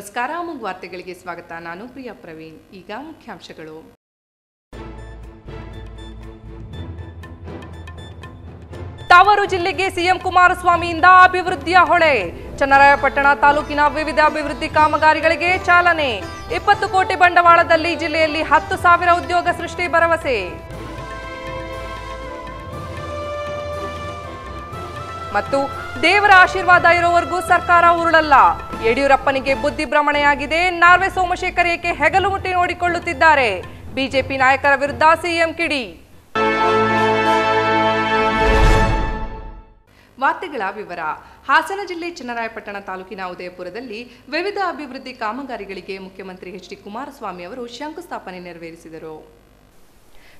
ನಮಸ್ಕಾರ. ಅಮೋಘ ವಾರ್ತೆಗಳಿಗೆ ಸ್ವಾಗತ. ನಾನು ಪ್ರಿಯಾ ಪ್ರವೀಣ್. ಈಗ ಮುಖ್ಯಾಂಶಗಳು. ತವರು ಜಿಲ್ಲೆಗೆ ಸಿಎಂ ಕುಮಾರಸ್ವಾಮಿಯಿಂದ ಅಭಿವೃದ್ಧಿಯ ಹೊಳೆ. ಚನ್ನರಾಯಪಟ್ಟಣ ತಾಲೂಕಿನ ವಿವಿಧ ಅಭಿವೃದ್ಧಿ ಕಾಮಗಾರಿಗಳಿಗೆ ಚಾಲನೆ. 20 ಕೋಟಿ ಬಂಡವಾಳದಲ್ಲಿ ಜಿಲ್ಲೆಯಲ್ಲಿ 10,000 ಉದ್ಯೋಗ ಸೃಷ್ಟಿ ಭರವಸೆ. ಮತ್ತು ದೇವರ ಆಶೀರ್ವಾದ ಇರೋವರೆಗೂ ಸರ್ಕಾರ ಉರುಳಲ್ಲ. ಯಡಿಯೂರಪ್ಪನಿಗೆ ಬುದ್ಧಿ ಭ್ರಮಣೆಯಾಗಿದೆ. ನಾರ್ವೆ ಸೋಮಶೇಖರ್ ಏಕೆ ಹೆಗಲು ಮುಟ್ಟಿ ನೋಡಿಕೊಳ್ಳುತ್ತಿದ್ದಾರೆ? ಬಿಜೆಪಿ ನಾಯಕರ ವಿರುದ್ಧ ಸಿಎಂ ಕಿಡಿ. ವಾರ್ತೆಗಳ ವಿವರ. ಹಾಸನ ಜಿಲ್ಲೆ ಚನ್ನರಾಯಪಟ್ಟಣ ತಾಲೂಕಿನ ಉದಯಪುರದಲ್ಲಿ ವಿವಿಧ ಅಭಿವೃದ್ಧಿ ಕಾಮಗಾರಿಗಳಿಗೆ ಮುಖ್ಯಮಂತ್ರಿ ಎಚ್ ಡಿ ಕುಮಾರಸ್ವಾಮಿ ಅವರು ಶಂಕುಸ್ಥಾಪನೆ ನೆರವೇರಿಸಿದರು.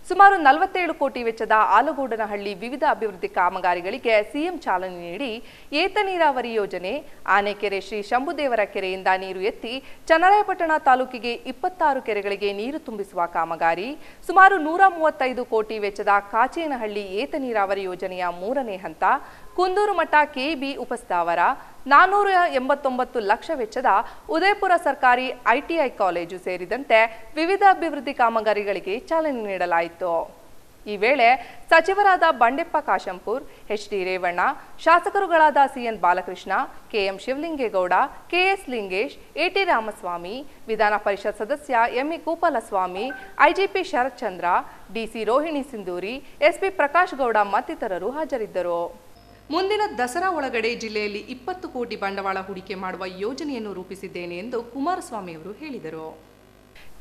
ಸುಮಾರು 47 ಕೋಟಿ ವೆಚ್ಚದ ಆಲಗೋಡನಹಳ್ಳಿ ವಿವಿಧ ಅಭಿವೃದ್ಧಿ ಕಾಮಗಾರಿಗಳಿಗೆ ಸಿಎಂ ಚಾಲನೆ ನೀಡಿ ಏತ ನೀರಾವರಿ ಯೋಜನೆ, ಆನೆಕೆರೆ ಶ್ರೀ ಶಂಭುದೇವರ ಕೆರೆಯಿಂದ ನೀರು ಎತ್ತಿ ಚನ್ನರಾಯಪಟ್ಟಣ ತಾಲೂಕಿಗೆ 26 ಕೆರೆಗಳಿಗೆ ನೀರು ತುಂಬಿಸುವ ಕಾಮಗಾರಿ, ಸುಮಾರು 135 ಕೋಟಿ ವೆಚ್ಚದ ಕಾಚೇನಹಳ್ಳಿ ಏತ ನೀರಾವರಿ ಯೋಜನೆಯ 3ನೇ ಹಂತ, ಕುಂದೂರು ಮಠ ಕೆಬಿ ಉಪಸ್ಥಾವರ, 489 ಲಕ್ಷ ವೆಚ್ಚದ ಉದಯಪುರ ಸರ್ಕಾರಿ ಐಟಿಐ ಕಾಲೇಜು ಸೇರಿದಂತೆ ವಿವಿಧ ಅಭಿವೃದ್ಧಿ ಕಾಮಗಾರಿಗಳಿಗೆ ಚಾಲನೆ ನೀಡಲಾಯಿತು. ಈ ವೇಳೆ ಸಚಿವರಾದ ಬಂಡೆಪ್ಪ ಕಾಶಂಪುರ್, ಎಚ್ ಡಿ ರೇವಣ್ಣ, ಶಾಸಕರುಗಳಾದ C N Balakrishna, K M Shivalingegowda, K S Lingesh, A T Ramaswamy, ವಿಧಾನ ಪರಿಷತ್ ಸದಸ್ಯ M E Kupalaswamy, IGP Sharath Chandra, DC Rohini Sindhuri, SP Prakash Gowda ಮತ್ತಿತರರು ಹಾಜರಿದ್ದರು. ಮುಂದಿನ ದಸರಾ ಒಳಗಡೆ ಜಿಲ್ಲೆಯಲ್ಲಿ 20 ಕೋಟಿ ಬಂಡವಾಳ ಹೂಡಿಕೆ ಮಾಡುವ ಯೋಜನೆಯನ್ನು ರೂಪಿಸಿದ್ದೇನೆ ಎಂದು ಕುಮಾರಸ್ವಾಮಿ ಅವರು ಹೇಳಿದರು.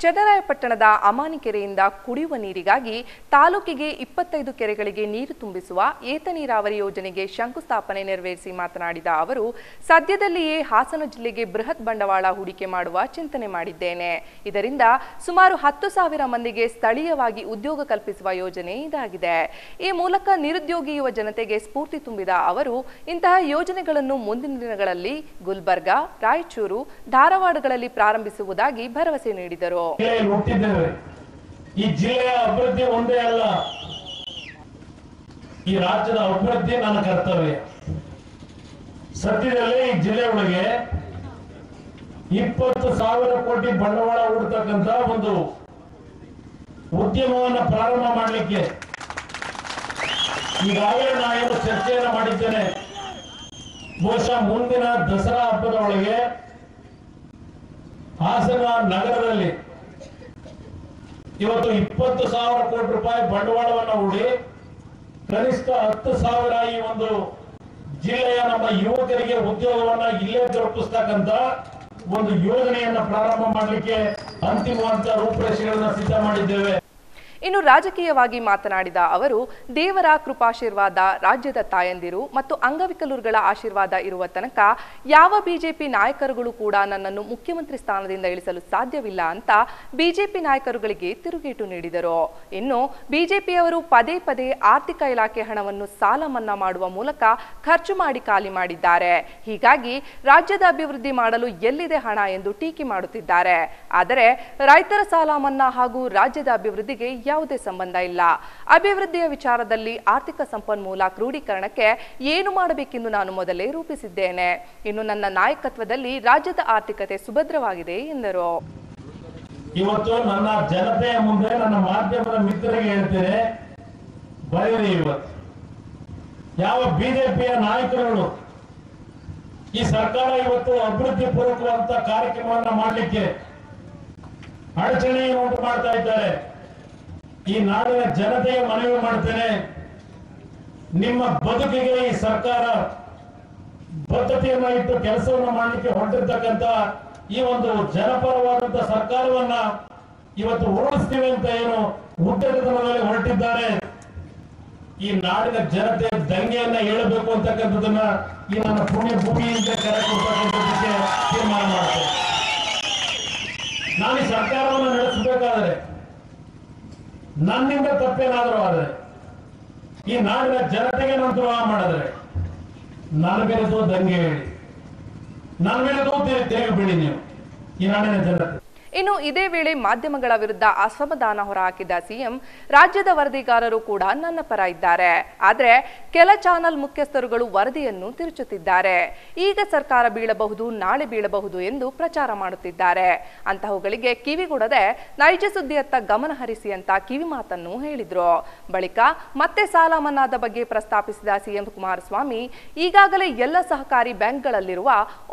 ಚನ್ನರಾಯಪಟ್ಟಣದ ಅಮಾನಿ ಕೆರೆಯಿಂದ ಕುಡಿಯುವ ನೀರಿಗಾಗಿ ತಾಲೂಕಿಗೆ 25 ಕೆರೆಗಳಿಗೆ ನೀರು ತುಂಬಿಸುವ ಏತ ನೀರಾವರಿ ಯೋಜನೆಗೆ ಶಂಕುಸ್ಥಾಪನೆ ನೆರವೇರಿಸಿ ಮಾತನಾಡಿದ ಅವರು, ಸದ್ಯದಲ್ಲಿಯೇ ಹಾಸನ ಜಿಲ್ಲೆಗೆ ಬೃಹತ್ ಬಂಡವಾಳ ಹೂಡಿಕೆ ಮಾಡುವ ಚಿಂತನೆ ಮಾಡಿದ್ದೇನೆ. ಇದರಿಂದ ಸುಮಾರು 10,000 ಮಂದಿಗೆ ಸ್ಥಳೀಯವಾಗಿ ಉದ್ಯೋಗ ಕಲ್ಪಿಸುವ ಯೋಜನೆ ಇದಾಗಿದೆ. ಈ ಮೂಲಕ ನಿರುದ್ಯೋಗಿ ಯುವ ಜನತೆಗೆ ಸ್ಫೂರ್ತಿ ತುಂಬಿದ ಅವರು, ಇಂತಹ ಯೋಜನೆಗಳನ್ನು ಮುಂದಿನ ದಿನಗಳಲ್ಲಿ ಗುಲ್ಬರ್ಗಾ, ರಾಯಚೂರು, ಧಾರವಾಡಗಳಲ್ಲಿ ಪ್ರಾರಂಭಿಸುವುದಾಗಿ ಭರವಸೆ ನೀಡಿದರು. ಈ ಜಿಲ್ಲೆಯ ಅಭಿವೃದ್ಧಿ ಒಂದೇ ಅಲ್ಲ, ಈ ರಾಜ್ಯದ ಅಭಿವೃದ್ಧಿ ನನ್ನ ಕರ್ತವ್ಯ. ಸದ್ಯದಲ್ಲೇ ಈ ಜಿಲ್ಲೆ ಒಳಗೆ 20,000 ಕೋಟಿ ಬಂಡವಾಳ ಹೂಡತಕ್ಕಂತ ಒಂದು ಉದ್ಯಮವನ್ನು ಪ್ರಾರಂಭ ಮಾಡಲಿಕ್ಕೆ ಈಗಾಗಲೇ ನಾನು ಚರ್ಚೆಯನ್ನು ಮಾಡಿದ್ದೇನೆ. ಬಹುಶಃ ಮುಂದಿನ ದಸರಾ ಹಬ್ಬದ ಒಳಗೆ ಹಾಸನ ನಗರದಲ್ಲಿ ಇವತ್ತು 20,000 ಕೋಟಿ ರೂಪಾಯಿ ಬಂಡವಾಳವನ್ನು ಹೂಡಿ ಕನಿಷ್ಠ 10,000 ಈ ಒಂದು ಜಿಲ್ಲೆಯ ನಮ್ಮ ಯುವಕರಿಗೆ ಉದ್ಯೋಗವನ್ನ ಇಲ್ಲೇ ದೊರಕಿಸ್ತಕ್ಕಂತ ಒಂದು ಯೋಜನೆಯನ್ನ ಪ್ರಾರಂಭ ಮಾಡಲಿಕ್ಕೆ ಅಂತಿಮವಾದ ರೂಪರೇಷೆಗಳನ್ನ ಸಿದ್ಧ ಮಾಡಿದ್ದೇವೆ. ಇನ್ನು ರಾಜಕೀಯವಾಗಿ ಮಾತನಾಡಿದ ಅವರು, ದೇವರ ಕೃಪಾಶೀರ್ವಾದ, ರಾಜ್ಯದ ತಾಯಂದಿರು ಮತ್ತು ಅಂಗವಿಕಲರುಗಳ ಆಶೀರ್ವಾದ ಇರುವ ತನಕ ಯಾವ ಬಿಜೆಪಿ ನಾಯಕರುಗಳು ಕೂಡ ನನ್ನನ್ನು ಮುಖ್ಯಮಂತ್ರಿ ಸ್ಥಾನದಿಂದ ಇಳಿಸಲು ಸಾಧ್ಯವಿಲ್ಲ ಅಂತ ಬಿಜೆಪಿ ನಾಯಕರುಗಳಿಗೆ ತಿರುಗೇಟು ನೀಡಿದರು. ಇನ್ನು ಬಿಜೆಪಿಯವರು ಪದೇ ಪದೇ ಆರ್ಥಿಕ ಇಲಾಖೆ ಹಣವನ್ನು ಸಾಲ ಮನ್ನಾ ಮಾಡುವ ಮೂಲಕ ಖರ್ಚು ಮಾಡಿ ಖಾಲಿ ಮಾಡಿದ್ದಾರೆ. ಹೀಗಾಗಿ ರಾಜ್ಯದ ಅಭಿವೃದ್ಧಿ ಮಾಡಲು ಎಲ್ಲಿದೆ ಹಣ ಎಂದು ಟೀಕೆ ಮಾಡುತ್ತಿದ್ದಾರೆ. ಆದರೆ ರೈತರ ಸಾಲ ಮನ್ನಾ ಹಾಗೂ ರಾಜ್ಯದ ಅಭಿವೃದ್ಧಿಗೆ ಯಾವುದೇ ಸಂಬಂಧ ಇಲ್ಲ. ಅಭಿವೃದ್ಧಿಯ ವಿಚಾರದಲ್ಲಿ ಆರ್ಥಿಕ ಸಂಪನ್ಮೂಲ ಕ್ರೋಢೀಕರಣಕ್ಕೆ ಏನು ಮಾಡಬೇಕೆಂದು ನಾನು ಮೊದಲೇ ರೂಪಿಸಿದ್ದೇನೆ. ಇನ್ನು ನನ್ನ ನಾಯಕತ್ವದಲ್ಲಿ ರಾಜ್ಯದ ಆರ್ಥಿಕತೆ ಸುಭದ್ರವಾಗಿದೆ ಎಂದರು. ಇವತ್ತು ನನ್ನ ಜನತೆಯ ಮುಂದೆ, ನನ್ನ ಮಾಧ್ಯಮದ ಮಿತ್ರರಿಗೆ ಹೇಳ್ತೇನೆ, ಬರೀರಿ, ಇವತ್ತು ಯಾವ ಬಿಜೆಪಿಯ ನಾಯಕರುಗಳು ಈ ಸರ್ಕಾರ ಇವತ್ತು ಅಭಿವೃದ್ಧಿ ಪೂರ್ವಕವಾದ ಕಾರ್ಯಕ್ರಮವನ್ನು ಮಾಡಲಿಕ್ಕೆ ಅಡಚಣೆಯನ್ನು ಉಂಟು ಮಾಡ್ತಾ ಇದ್ದಾರೆ. ಈ ನಾಡಿನ ಜನತೆಗೆ ಮನವಿ ಮಾಡ್ತೇನೆ, ನಿಮ್ಮ ಬದುಕಿಗೆ ಈ ಸರ್ಕಾರ ಬದ್ಧತೆಯನ್ನ ಇಟ್ಟು ಕೆಲಸವನ್ನು ಮಾಡಲಿಕ್ಕೆ ಹೊರಟಿರ್ತಕ್ಕಂಥ ಈ ಒಂದು ಜನಪರವಾದಂತಹ ಸರ್ಕಾರವನ್ನ ಇವತ್ತು ಉರುಳಿಸ್ತೀವಿ ಅಂತ ಏನು ಉದ್ದೇಶದಲ್ಲಿ ಹೊರಟಿದ್ದಾರೆ. ಈ ನಾಡಿನ ಜನತೆ ದಂಗೆಯನ್ನ ಹೇಳಬೇಕು ಅಂತಕ್ಕಂಥದನ್ನ ಈ ನನ್ನ ಪುಣ್ಯ ಭೂಮಿಯಿಂದ ಕರೆ ಕೊಡ್ತಕ್ಕಂಥದ್ದಕ್ಕೆ ತೀರ್ಮಾನ ಮಾಡ್ತೇನೆ. ನಾನು ಈ ಸರ್ಕಾರವನ್ನು ನಡೆಸಬೇಕಾದರೆ, ನನ್ನಿಂದ ತಪ್ಪೇನಾದರೂ ಆದರೆ, ಈ ನಾಡಿನ ಜನತೆಗೆ ನಾನು ದ್ರೋಹ ಮಾಡಿದ್ರೆ, ನನ್ನ ವಿರುದ್ಧ ದಂಗೆ ಹೇಳಿ, ನನ್ನ ವಿರುದ್ಧ ತಿರುಗಿ ಬಿಡಿ ನೀವು ಈ ನಾಡಿನ ಜನತೆ. ಇನ್ನು ಇದೇ ವೇಳೆ ಮಾಧ್ಯಮಗಳ ವಿರುದ್ಧ ಅಸಮಾಧಾನ ಹೊರಹಾಕಿದ ಸಿಎಂ, ರಾಜ್ಯದ ವರದಿಗಾರರು ಕೂಡ ನನ್ನ ಪರ ಇದ್ದಾರೆ, ಆದರೆ ಕೆಲ ಚಾನಲ್ ಮುಖ್ಯಸ್ಥರುಗಳು ವರದಿಯನ್ನು ತಿರುಚುತ್ತಿದ್ದಾರೆ. ಈಗ ಸರ್ಕಾರ ಬೀಳಬಹುದು, ನಾಳೆ ಬೀಳಬಹುದು ಎಂದು ಪ್ರಚಾರ ಮಾಡುತ್ತಿದ್ದಾರೆ. ಅಂತಹವುಗಳಿಗೆ ಕಿವಿಗೊಡದೆ ನೈಜ ಸುದ್ದಿಯತ್ತ ಗಮನ ಹರಿಸಿ ಅಂತ ಕಿವಿ ಮಾತನ್ನು ಹೇಳಿದ್ರು. ಬಳಿಕ ಮತ್ತೆ ಸಾಲ ಮನ್ನಾದ ಬಗ್ಗೆ ಪ್ರಸ್ತಾಪಿಸಿದ ಸಿಎಂ ಕುಮಾರಸ್ವಾಮಿ, ಈಗಾಗಲೇ ಎಲ್ಲ ಸಹಕಾರಿ ಬ್ಯಾಂಕ್ಗಳಲ್ಲಿರುವ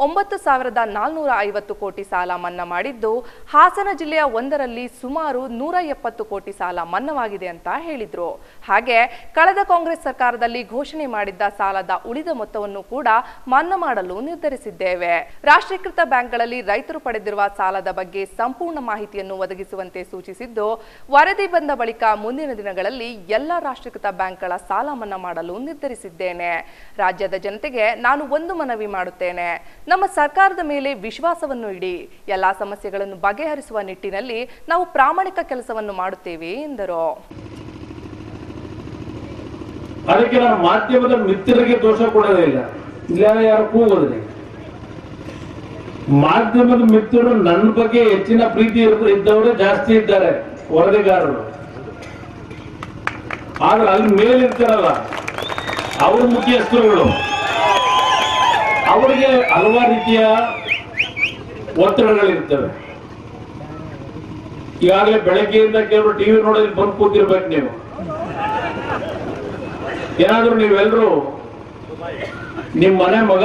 9,450 ಕೋಟಿ ಸಾಲ ಮನ್ನಾ ಮಾಡಿದ್ದು, ಹಾಸನ ಜಿಲ್ಲೆಯ ಒಂದರಲ್ಲಿ ಸುಮಾರು 170 ಕೋಟಿ ಸಾಲ ಮನ್ನಾವಾಗಿದೆ ಅಂತ ಹೇಳಿದ್ರು. ಹಾಗೆ ಕಳೆದ ಕಾಂಗ್ರೆಸ್ ಸರ್ಕಾರದಲ್ಲಿ ಘೋಷಣೆ ಮಾಡಿದ್ದ ಸಾಲದ ಉಳಿದ ಮೊತ್ತವನ್ನು ಕೂಡ ಮನ್ನಾ ಮಾಡಲು ನಿರ್ಧರಿಸಿದ್ದೇವೆ. ರಾಷ್ಟ್ರೀಕೃತ ಬ್ಯಾಂಕ್ಗಳಲ್ಲಿ ರೈತರು ಪಡೆದಿರುವ ಸಾಲದ ಬಗ್ಗೆ ಸಂಪೂರ್ಣ ಮಾಹಿತಿಯನ್ನು ಒದಗಿಸುವಂತೆ ಸೂಚಿಸಿದ್ದು, ವರದಿ ಬಂದ ಬಳಿಕ ಮುಂದಿನ ದಿನಗಳಲ್ಲಿ ಎಲ್ಲ ರಾಷ್ಟ್ರೀಕೃತ ಬ್ಯಾಂಕ್ಗಳ ಸಾಲ ಮನ್ನಾ ಮಾಡಲು ನಿರ್ಧರಿಸಿದ್ದೇನೆ. ರಾಜ್ಯದ ಜನತೆಗೆ ನಾನು ಒಂದು ಮನವಿ ಮಾಡುತ್ತೇನೆ, ನಮ್ಮ ಸರ್ಕಾರದ ಮೇಲೆ ವಿಶ್ವಾಸವನ್ನು ಇಡಿ. ಎಲ್ಲಾ ಸಮಸ್ಯೆಗಳನ್ನು ಬಗೆಹರಿಸುವ ನಿಟ್ಟಿನಲ್ಲಿ ನಾವು ಪ್ರಾಮಾಣಿಕ ಕೆಲಸವನ್ನು ಮಾಡುತ್ತೇವೆ ಎಂದರು. ಅದಕ್ಕೆ ನಾನು ಮಾಧ್ಯಮದ ಮಿತ್ರರಿಗೆ ದೋಷ ಕೊಡೋದೇ ಇಲ್ಲ, ಇಲ್ಲ ಯಾರು ಕೂಗೋದ್ರೆ. ಮಾಧ್ಯಮದ ಮಿತ್ರರು ನನ್ನ ಬಗ್ಗೆ ಹೆಚ್ಚಿನ ಪ್ರೀತಿ ಇದ್ದವರು ಜಾಸ್ತಿ ಇದ್ದಾರೆ, ವರದಿಗಾರರು. ಆದ್ರೆ ಅಲ್ಲಿ ಮೇಲಿರ್ತಾರಲ್ಲ ಅವ್ರ ಮುಖ್ಯಸ್ಥರುಗಳು, ಅವರಿಗೆ ಹಲವಾರು ರೀತಿಯ ಒತ್ತಡಗಳಿರ್ತವೆ. ಈಗಾಗಲೇ ಬೆಳಗ್ಗೆಯಿಂದ ಕೆಲವರು ಟಿವಿ ನೋಡೋದಕ್ಕೆ ಬಂದು ಕೂತಿರ್ಬೇಕು. ನೀವು ಏನಾದ್ರೂ ನೀವೆಲ್ಲರೂ ನಿಮ್ಮ ಮನೆ ಮಗ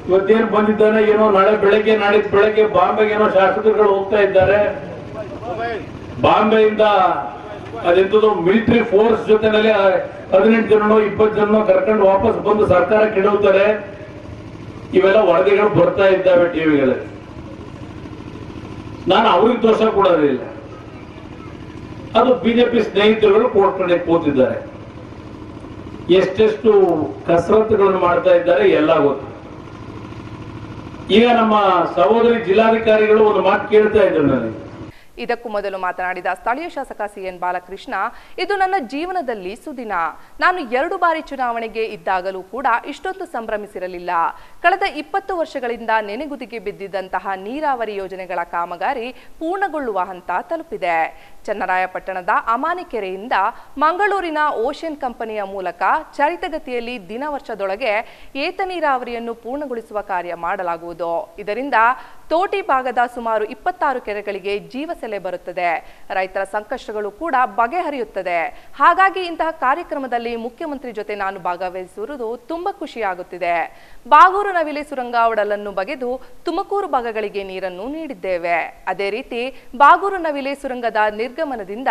ಇವತ್ತೇನು ಬಂದಿದ್ದಾನೆ, ಏನೋ ನಾಳೆ ಬೆಳಗ್ಗೆ ನಾಡಿದ್ದು ಬೆಳಗ್ಗೆ ಬಾಂಬೆಗೆ ಏನೋ ಶಾಸಕರುಗಳು ಹೋಗ್ತಾ ಇದ್ದಾರೆ, ಬಾಂಬೆಯಿಂದ ಅದೆಂತದ್ದು ಮಿಲಿಟರಿ ಫೋರ್ಸ್ ಜೊತೆನಲ್ಲಿ 18 ಜನನೋ 20 ಜನನೋ ಕರ್ಕೊಂಡು ವಾಪಸ್ ಬಂದು ಸರ್ಕಾರ ಕೆಡವುತ್ತಾರೆ. ಇವೆಲ್ಲ ವರದಿಗಳು ಬರ್ತಾ ಇದ್ದಾವೆ ಟಿವಿಗಳಲ್ಲಿ. ನಾನು ಅವ್ರಿಗೆ ದೋಷ ಕೊಡೋದಿಲ್ಲ, ಅದು ಬಿಜೆಪಿ ಸ್ನೇಹಿತರುಗಳು ಕೋರ್ಟ್ಕಡೆ ಕೂತಿದ್ದಾರೆ. ಎಷ್ಟೆಷ್ಟು ಕಸರತ್ತುಗಳನ್ನು ಮಾಡ್ತಾ ಇದ್ದಾರೆ ಎಲ್ಲ ಗೊತ್ತು. ಈಗ ನಮ್ಮ ಸಹೋದರಿ ಜಿಲ್ಲಾಧಿಕಾರಿಗಳು ಒಂದು ಮಾತು ಕೇಳ್ತಾ ಇದ್ರು ನನಗೆ. ಇದಕ್ಕೂ ಮೊದಲು ಮಾತನಾಡಿದ ಸ್ಥಳೀಯ ಶಾಸಕ ಸಿಎನ್ ಬಾಲಕೃಷ್ಣ, ಇದು ನನ್ನ ಜೀವನದಲ್ಲಿ ಸುದಿನ. ನಾನು 2 ಬಾರಿ ಚುನಾವಣೆಗೆ ಇದ್ದಾಗಲೂ ಕೂಡ ಇಷ್ಟೊಂದು ಸಂಭ್ರಮಿಸಿರಲಿಲ್ಲ. ಕಳೆದ 20 ವರ್ಷಗಳಿಂದ ನೆನೆಗುದಿಗೆ ಬಿದ್ದಿದ್ದಂತಹ ನೀರಾವರಿ ಯೋಜನೆಗಳ ಕಾಮಗಾರಿ ಪೂರ್ಣಗೊಳ್ಳುವ ಹಂತ ತಲುಪಿದೆ. ಚನ್ನರಾಯಪಟ್ಟಣದ ಅಮಾನಿಕೆರೆಯಿಂದ ಮಂಗಳೂರಿನ ಓಷನ್ ಕಂಪನಿಯ ಮೂಲಕ ತ್ವರಿತಗತಿಯಲ್ಲಿ ವರ್ಷದೊಳಗೆ ಏತ ನೀರಾವರಿಯನ್ನು ಪೂರ್ಣಗೊಳಿಸುವ ಕಾರ್ಯ ಮಾಡಲಾಗುವುದು. ಇದರಿಂದ ತೋಟಿ ಭಾಗದ ಸುಮಾರು 26 ಕೆರೆಗಳಿಗೆ ಜೀವಸೆಲೆ ಬರುತ್ತದೆ. ರೈತರ ಸಂಕಷ್ಟಗಳು ಕೂಡ ಬಗೆಹರಿಯುತ್ತದೆ. ಹಾಗಾಗಿ ಇಂತಹ ಕಾರ್ಯಕ್ರಮದಲ್ಲಿ ಮುಖ್ಯಮಂತ್ರಿ ಜೊತೆ ನಾನು ಭಾಗವಹಿಸಿರುವುದು ತುಂಬಾ ಖುಷಿಯಾಗುತ್ತಿದೆ. ಬಾಗೂರು ನವಿಲೆ ಸುರಂಗ ಒಡಲನ್ನು ಬಗೆದು ತುಮಕೂರು ಭಾಗಗಳಿಗೆ ನೀರನ್ನು ನೀಡಿದ್ದೇವೆ. ಅದೇ ರೀತಿ ಬಾಗೂರು ನವಿಲೆ ಸುರಂಗದ ನಿರ್ಗಮನದಿಂದ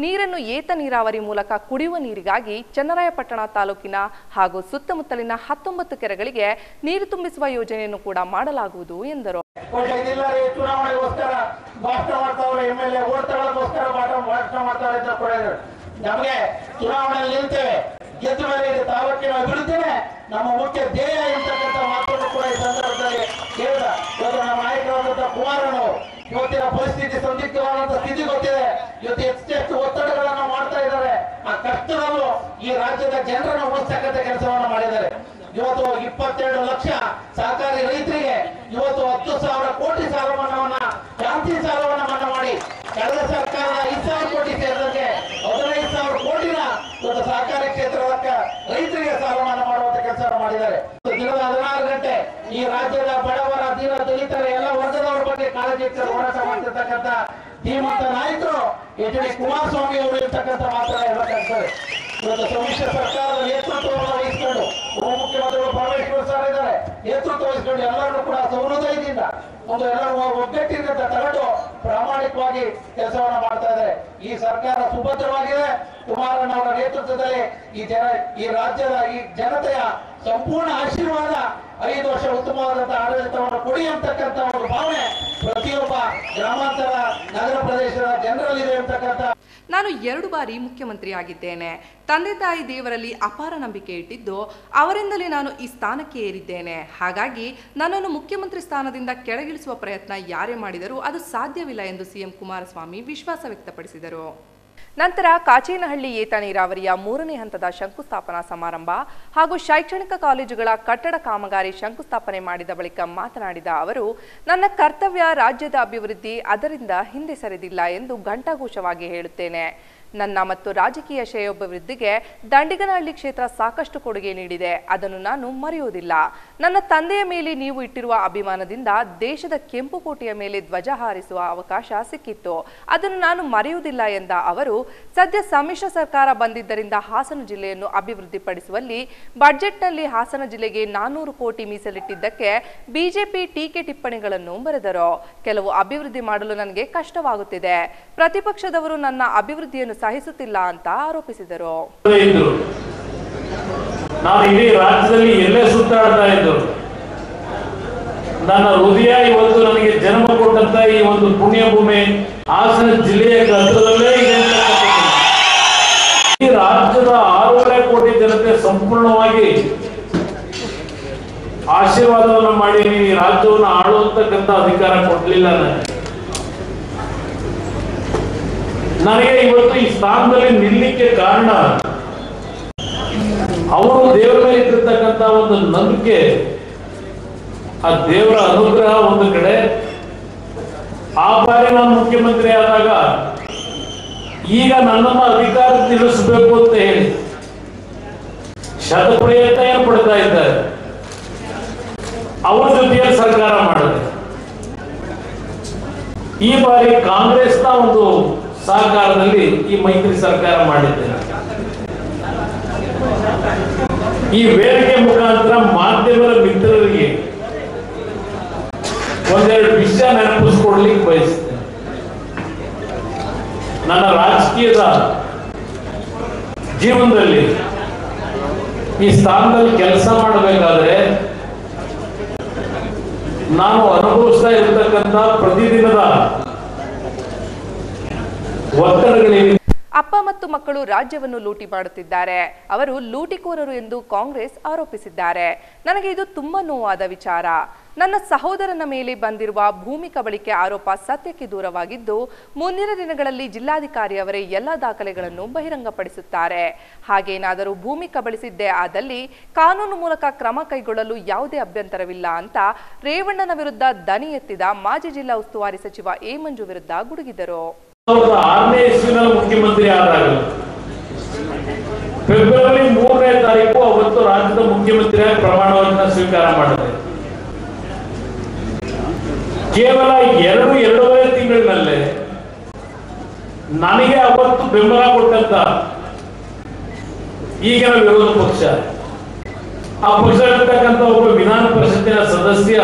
ನೀರನ್ನು ಏತ ನೀರಾವರಿ ಮೂಲಕ ಕುಡಿಯುವ ನೀರಿಗಾಗಿ ಚನ್ನರಾಯಪಟ್ಟಣ ತಾಲೂಕಿನ ಹಾಗೂ ಸುತ್ತಮುತ್ತಲಿನ 19 ಕೆರೆಗಳಿಗೆ ನೀರು ತುಂಬಿಸುವ ಯೋಜನೆಯನ್ನು ಕೂಡ ಮಾಡಲಾಗುವುದು ಎಂದರು. ಚುನಾವಣೆಗೋಸ್ಕರ ಭಾಷಣ ಮಾಡ್ತಾವ್ರೆ, MLA ಓಟ್ ತಗೊಳ್ಳೋದಕ್ಕೋಸ್ಕರ ಭಾಷಣ ಮಾಡ್ತಾರೆ ಅಂತ ಕೂಡ ನಮಗೆ ಚುನಾವಣೆಯಲ್ಲಿ ನಿಲ್ತೇವೆ, ಗೆದ್ದ ಮೇಲೆ ತಾಲೂಕಿನ ಅಭಿವೃದ್ಧಿನೇ ನಮ್ಮ ಮುಖ್ಯ ಧ್ಯೇಯ ಎಂತಕ್ಕಂಥ ಮಾತನ್ನು ಕೂಡ ಈ ಸಂದರ್ಭದಲ್ಲಿ ಹೇಳಿದ. ಇವತ್ತು ನಮ್ಮ ನಾಯಕರಾದಂತಹ ಕುಮಾರನು ಇವತ್ತಿನ ಪರಿಸ್ಥಿತಿ ಸಂದಿಗ್ಧವಾದಂತಹ ಸ್ಥಿತಿ ಗೊತ್ತಿದೆ. ಇವತ್ತು ಹೆಚ್ಚೆಚ್ಚು ಒತ್ತಡಗಳನ್ನು ಮಾಡ್ತಾ ಇದ್ದಾರೆ. ಆ ಕಷ್ಟದಲ್ಲೂ ಈ ರಾಜ್ಯದ ಜನರನ್ನು ಉಳಿಸ್ತಕ್ಕಂಥ ಕೆಲಸವನ್ನು ಮಾಡಿದ್ದಾರೆ. ಇವತ್ತು 22 ಲಕ್ಷ ಸಹಕಾರಿ ರೈತರಿಗೆ ಇವತ್ತು 10,000 ಕೋಟಿ ಸಾಲ ಮನ್ನಾವನ್ನ, ಕ್ರಾಂತಿ ಸಾಲವನ್ನ ಮನ್ನಾ ಮಾಡಿ ಕಳೆದ ಸರ್ಕಾರದ 5,000 ಕೋಟಿ ಸೇರಿದಂತೆ 15,000 ಕೋಟಿನ ಇವತ್ತು ಸಹಕಾರಿ ಕ್ಷೇತ್ರದ ರೈತರಿಗೆ ಸಾಲ ಮನ್ನಾ ಮಾಡುವಂತ ಕೆಲಸ ಮಾಡಿದ್ದಾರೆ. ದಿನದ 16 ಗಂಟೆ ಈ ರಾಜ್ಯದ ಬಡವರ, ದೀನ ದಲಿತರ ಎಲ್ಲ ವರ್ಗದವರ ಬಗ್ಗೆ ಕಾಳಜಿ ಇಟ್ಟು ಹೋರಾಟ ಮಾಡ್ತಿರ್ತಕ್ಕಂಥ ಧೀಮಂತ ನಾಯಕರು ಎಚ್.ಡಿ. ಕುಮಾರಸ್ವಾಮಿ ಅವರು ಇರ್ತಕ್ಕಂಥ ಮಾತನ್ನ ಹೇಳಬೇಕಾಗ್ತದೆ. ಇವತ್ತು ಸಮ್ಮಿಶ್ರ ಸರ್ಕಾರದ ನೇತೃತ್ವವನ್ನು ವಹಿಸಿಕೊಂಡು ಉಪಮುಖ್ಯಮಂತ್ರಿಗಳು ಪರಮೇಶ್ವರ್ ಸರ್ ಇದ್ದಾರೆ, ನೇತೃತ್ವ ವಹಿಸಿಕೊಂಡು ಎಲ್ಲರನ್ನೂ ಕೂಡ ಸಹೃದಯದಿಂದ ಒಂದು ಎಲ್ಲರೂ ಒಗ್ಗಟ್ಟಿನಿಂದ ತಗೊಂಡು ಪ್ರಾಮಾಣಿಕವಾಗಿ ಕೆಲಸವನ್ನ ಮಾಡ್ತಾ ಇದ್ದಾರೆ. ಈ ಸರ್ಕಾರ ಸುಭದ್ರವಾಗಿದೆ. ಕುಮಾರಣ್ಣವರ ನೇತೃತ್ವದಲ್ಲಿ ಈ ರಾಜ್ಯದ ಈ ಜನತೆಯ ಸಂಪೂರ್ಣ ಆಶೀರ್ವಾದ 5 ವರ್ಷ ಉತ್ತಮವಾದಂತಹ ಆಡಳಿತವನ್ನು ಕೊಡಿ ಅಂತಕ್ಕಂಥ ಒಂದು ಭಾವನೆ ಪ್ರತಿಯೊಬ್ಬ ಗ್ರಾಮಾಂತರ ನಗರ ಪ್ರದೇಶದ ಜನರಲ್ಲಿದೆ ಅಂತಕ್ಕಂಥ. ನಾನು 2 ಬಾರಿ ಮುಖ್ಯಮಂತ್ರಿಯಾಗಿದ್ದೇನೆ. ತಂದೆ ತಾಯಿ ದೇವರಲ್ಲಿ ಅಪಾರ ನಂಬಿಕೆ ಇಟ್ಟಿದ್ದು ಅವರಿಂದಲೇ ನಾನು ಈ ಸ್ಥಾನಕ್ಕೆ ಏರಿದ್ದೇನೆ. ಹಾಗಾಗಿ ನನ್ನನ್ನು ಮುಖ್ಯಮಂತ್ರಿ ಸ್ಥಾನದಿಂದ ಕೆಳಗಿಳಿಸುವ ಪ್ರಯತ್ನ ಯಾರೇ ಮಾಡಿದರೂ ಅದು ಸಾಧ್ಯವಿಲ್ಲ ಎಂದು ಸಿಎಂ ಕುಮಾರಸ್ವಾಮಿ ವಿಶ್ವಾಸ ವ್ಯಕ್ತಪಡಿಸಿದರು. ನಂತರ ಕಾಚೇನಹಳ್ಳಿ ಏತ ನೀರಾವರಿಯ 3ನೇ ಹಂತದ ಶಂಕುಸ್ಥಾಪನಾ ಸಮಾರಂಭ ಹಾಗೂ ಶೈಕ್ಷಣಿಕ ಕಾಲೇಜುಗಳ ಕಟ್ಟಡ ಕಾಮಗಾರಿ ಶಂಕುಸ್ಥಾಪನೆ ಮಾಡಿದ ಬಳಿಕ ಮಾತನಾಡಿದ ಅವರು, ನನ್ನ ಕರ್ತವ್ಯ ರಾಜ್ಯದ ಅಭಿವೃದ್ಧಿ, ಅದರಿಂದ ಹಿಂದೆ ಸರಿದಿಲ್ಲ ಎಂದು ಘಂಟಾಘೋಷವಾಗಿ ಹೇಳುತ್ತೇನೆ. ನನ್ನ ಮತ್ತು ರಾಜಕೀಯ ಶ್ರೇಯೋಭಿವೃದ್ಧಿಗೆ ದಂಡಿಗನಹಳ್ಳಿ ಕ್ಷೇತ್ರ ಸಾಕಷ್ಟು ಕೊಡುಗೆ ನೀಡಿದೆ. ಅದನ್ನು ನಾನು ಮರೆಯುವುದಿಲ್ಲ. ನನ್ನ ತಂದೆಯ ಮೇಲೆ ನೀವು ಇಟ್ಟಿರುವ ಅಭಿಮಾನದಿಂದ ದೇಶದ ಕೆಂಪು ಕೋಟೆಯ ಮೇಲೆ ಧ್ವಜ ಹಾರಿಸುವ ಅವಕಾಶ ಸಿಕ್ಕಿತ್ತು. ಅದನ್ನು ನಾನು ಮರೆಯುವುದಿಲ್ಲ ಎಂದ ಅವರು, ಸದ್ಯ ಸಮ್ಮಿಶ್ರ ಸರ್ಕಾರ ಬಂದಿದ್ದರಿಂದ ಹಾಸನ ಜಿಲ್ಲೆಯನ್ನು ಅಭಿವೃದ್ಧಿಪಡಿಸುವಲ್ಲಿ ಬಜೆಟ್ನಲ್ಲಿ ಹಾಸನ ಜಿಲ್ಲೆಗೆ 400 ಕೋಟಿ ಮೀಸಲಿಟ್ಟಿದ್ದಕ್ಕೆ ಬಿಜೆಪಿ ಟೀಕೆ ಟಿಪ್ಪಣಿಗಳನ್ನು ಬರೆದರು. ಕೆಲವು ಅಭಿವೃದ್ಧಿ ಮಾಡಲು ನನಗೆ ಕಷ್ಟವಾಗುತ್ತಿದೆ. ಪ್ರತಿಪಕ್ಷದವರು ನನ್ನ ಅಭಿವೃದ್ಧಿಯನ್ನು ಸಹಿಸುತ್ತಿಲ್ಲ ಅಂತ ಆರೋಪಿಸಿದರು. ನಾನು ಇಡೀ ರಾಜ್ಯದಲ್ಲಿ ಎಲ್ಲೇ ಸುತ್ತಾಡ್ತಾ ಇದ್ದು, ನನ್ನ ಹೃದಯ ಇವತ್ತು ನನಗೆ ಜನ್ಮ ಕೊಟ್ಟಂತ ಈ ಒಂದು ಪುಣ್ಯ ಭೂಮಿ ಹಾಸನ ಜಿಲ್ಲೆಯ ಹತ್ತಿರದಲ್ಲೇ ಇದೆ. ಈ ರಾಜ್ಯದ 6.5 ಕೋಟಿ ಜನತೆ ಸಂಪೂರ್ಣವಾಗಿ ಆಶೀರ್ವಾದವನ್ನು ಮಾಡಿ ಈ ರಾಜ್ಯವನ್ನು ಆಳುವಂತಕ್ಕಂಥ ಅಧಿಕಾರ ಕೊಡಲಿಲ್ಲ. ನನಗೆ ಇವತ್ತು ಈ ಸ್ಥಾನದಲ್ಲಿ ನಿಲ್ಲಕ್ಕೆ ಕಾರಣ ಅವರು ದೇವರ ಮೇಲೆ ಇಟ್ಟಿರ್ತಕ್ಕಂಥ ಒಂದು ನಂಬಿಕೆ, ಆ ದೇವರ ಅನುಗ್ರಹ ಒಂದು ಕಡೆ. ಆ ಬಾರಿ ನಾನು ಮುಖ್ಯಮಂತ್ರಿ ಆದಾಗ ಈಗ ನನ್ನನ್ನು ಅಧಿಕಾರ ತಿಳಿಸಬೇಕು ಅಂತ ಹೇಳಿ ಶತಪ್ರಯತ್ನ ಏನು ಪಡ್ತಾ ಇದ್ದಾರೆ. ಅವರ ಜೊತೆಗೆ ಸರ್ಕಾರ ಮಾಡಿದೆ. ಈ ಬಾರಿ ಕಾಂಗ್ರೆಸ್ನ ಒಂದು ಸಹಕಾರದಲ್ಲಿ ಈ ಮೈತ್ರಿ ಸರ್ಕಾರ ಮಾಡಿದ್ದೇನೆ. ಈ ವೇದಿಕೆ ಮುಖಾಂತರ ಮಾಧ್ಯಮದ ಮಿತ್ರರಿಗೆ ಒಂದೆರಡು ವಿಷಯ ನೆನಪಿಸ್ಕೊಡ್ಲಿಕ್ಕೆ ಬಯಸ್ತೇನೆ. ನನ್ನ ರಾಜಕೀಯದ ಜೀವನದಲ್ಲಿ ಈ ಸ್ಥಾನದಲ್ಲಿ ಕೆಲಸ ಮಾಡಬೇಕಾದ್ರೆ ನಾನು ಅನುಭವಿಸ್ತಾ ಇರತಕ್ಕಂಥ ಪ್ರತಿದಿನದ ಒತ್ತಡಗಳಿವೆ. ಅಪ್ಪ ಮತ್ತು ಮಕ್ಕಳು ರಾಜ್ಯವನ್ನು ಲೂಟಿ ಮಾಡುತ್ತಿದ್ದಾರೆ. ಅವರು ಲೂಟಿಕೋರರು ಎಂದು ಕಾಂಗ್ರೆಸ್ ಆರೋಪಿಸಿದ್ದಾರೆ. ನನಗೆ ಇದು ತುಂಬಾ ನೋವಾದ ವಿಚಾರ. ನನ್ನ ಸಹೋದರನ ಮೇಲೆ ಬಂದಿರುವ ಭೂಮಿ ಕಬಳಿಕೆ ಆರೋಪ ಸತ್ಯಕ್ಕೆ ದೂರವಾಗಿದ್ದು, ಮುಂದಿನ ದಿನಗಳಲ್ಲಿ ಜಿಲ್ಲಾಧಿಕಾರಿ ಅವರೇ ಎಲ್ಲ ದಾಖಲೆಗಳನ್ನು ಬಹಿರಂಗಪಡಿಸುತ್ತಾರೆ. ಹಾಗೇನಾದರೂ ಭೂಮಿ ಕಬಳಿಸಿದ್ದೇ ಆದಲ್ಲಿ ಕಾನೂನು ಮೂಲಕ ಕ್ರಮ ಕೈಗೊಳ್ಳಲು ಯಾವುದೇ ಅಭ್ಯಂತರವಿಲ್ಲ ಅಂತ ರೇವಣ್ಣನ ವಿರುದ್ಧ ದನಿ ಎತ್ತಿದ ಮಾಜಿ ಜಿಲ್ಲಾ ಉಸ್ತುವಾರಿ ಸಚಿವ ಎ ಮಂಜು ವಿರುದ್ಧ ಗುಡುಗಿದರು. 2006ನೇ ಇಸ್ವಿನಲ್ಲಿ ಮುಖ್ಯಮಂತ್ರಿ ಆದಾಗ ಫೆಬ್ರವರಿ 3ನೇ ತಾರೀಕು ಅವತ್ತು ರಾಜ್ಯದ ಮುಖ್ಯಮಂತ್ರಿಯಾಗಿ ಪ್ರಮಾಣವಚನ ಸ್ವೀಕಾರ ಮಾಡಿದೆ. ಕೇವಲ 2.5 ತಿಂಗಳಿನಲ್ಲೇ ನನಗೆ ಅವತ್ತು ಬೆಂಬಲ ಕೊಟ್ಟಂತ ಈಗಿನ ವಿರೋಧ ಪಕ್ಷ, ಆ ಪಕ್ಷದಲ್ಲಿರ್ತಕ್ಕಂಥ ಒಬ್ಬ ವಿಧಾನ ಪರಿಷತ್ತಿನ ಸದಸ್ಯ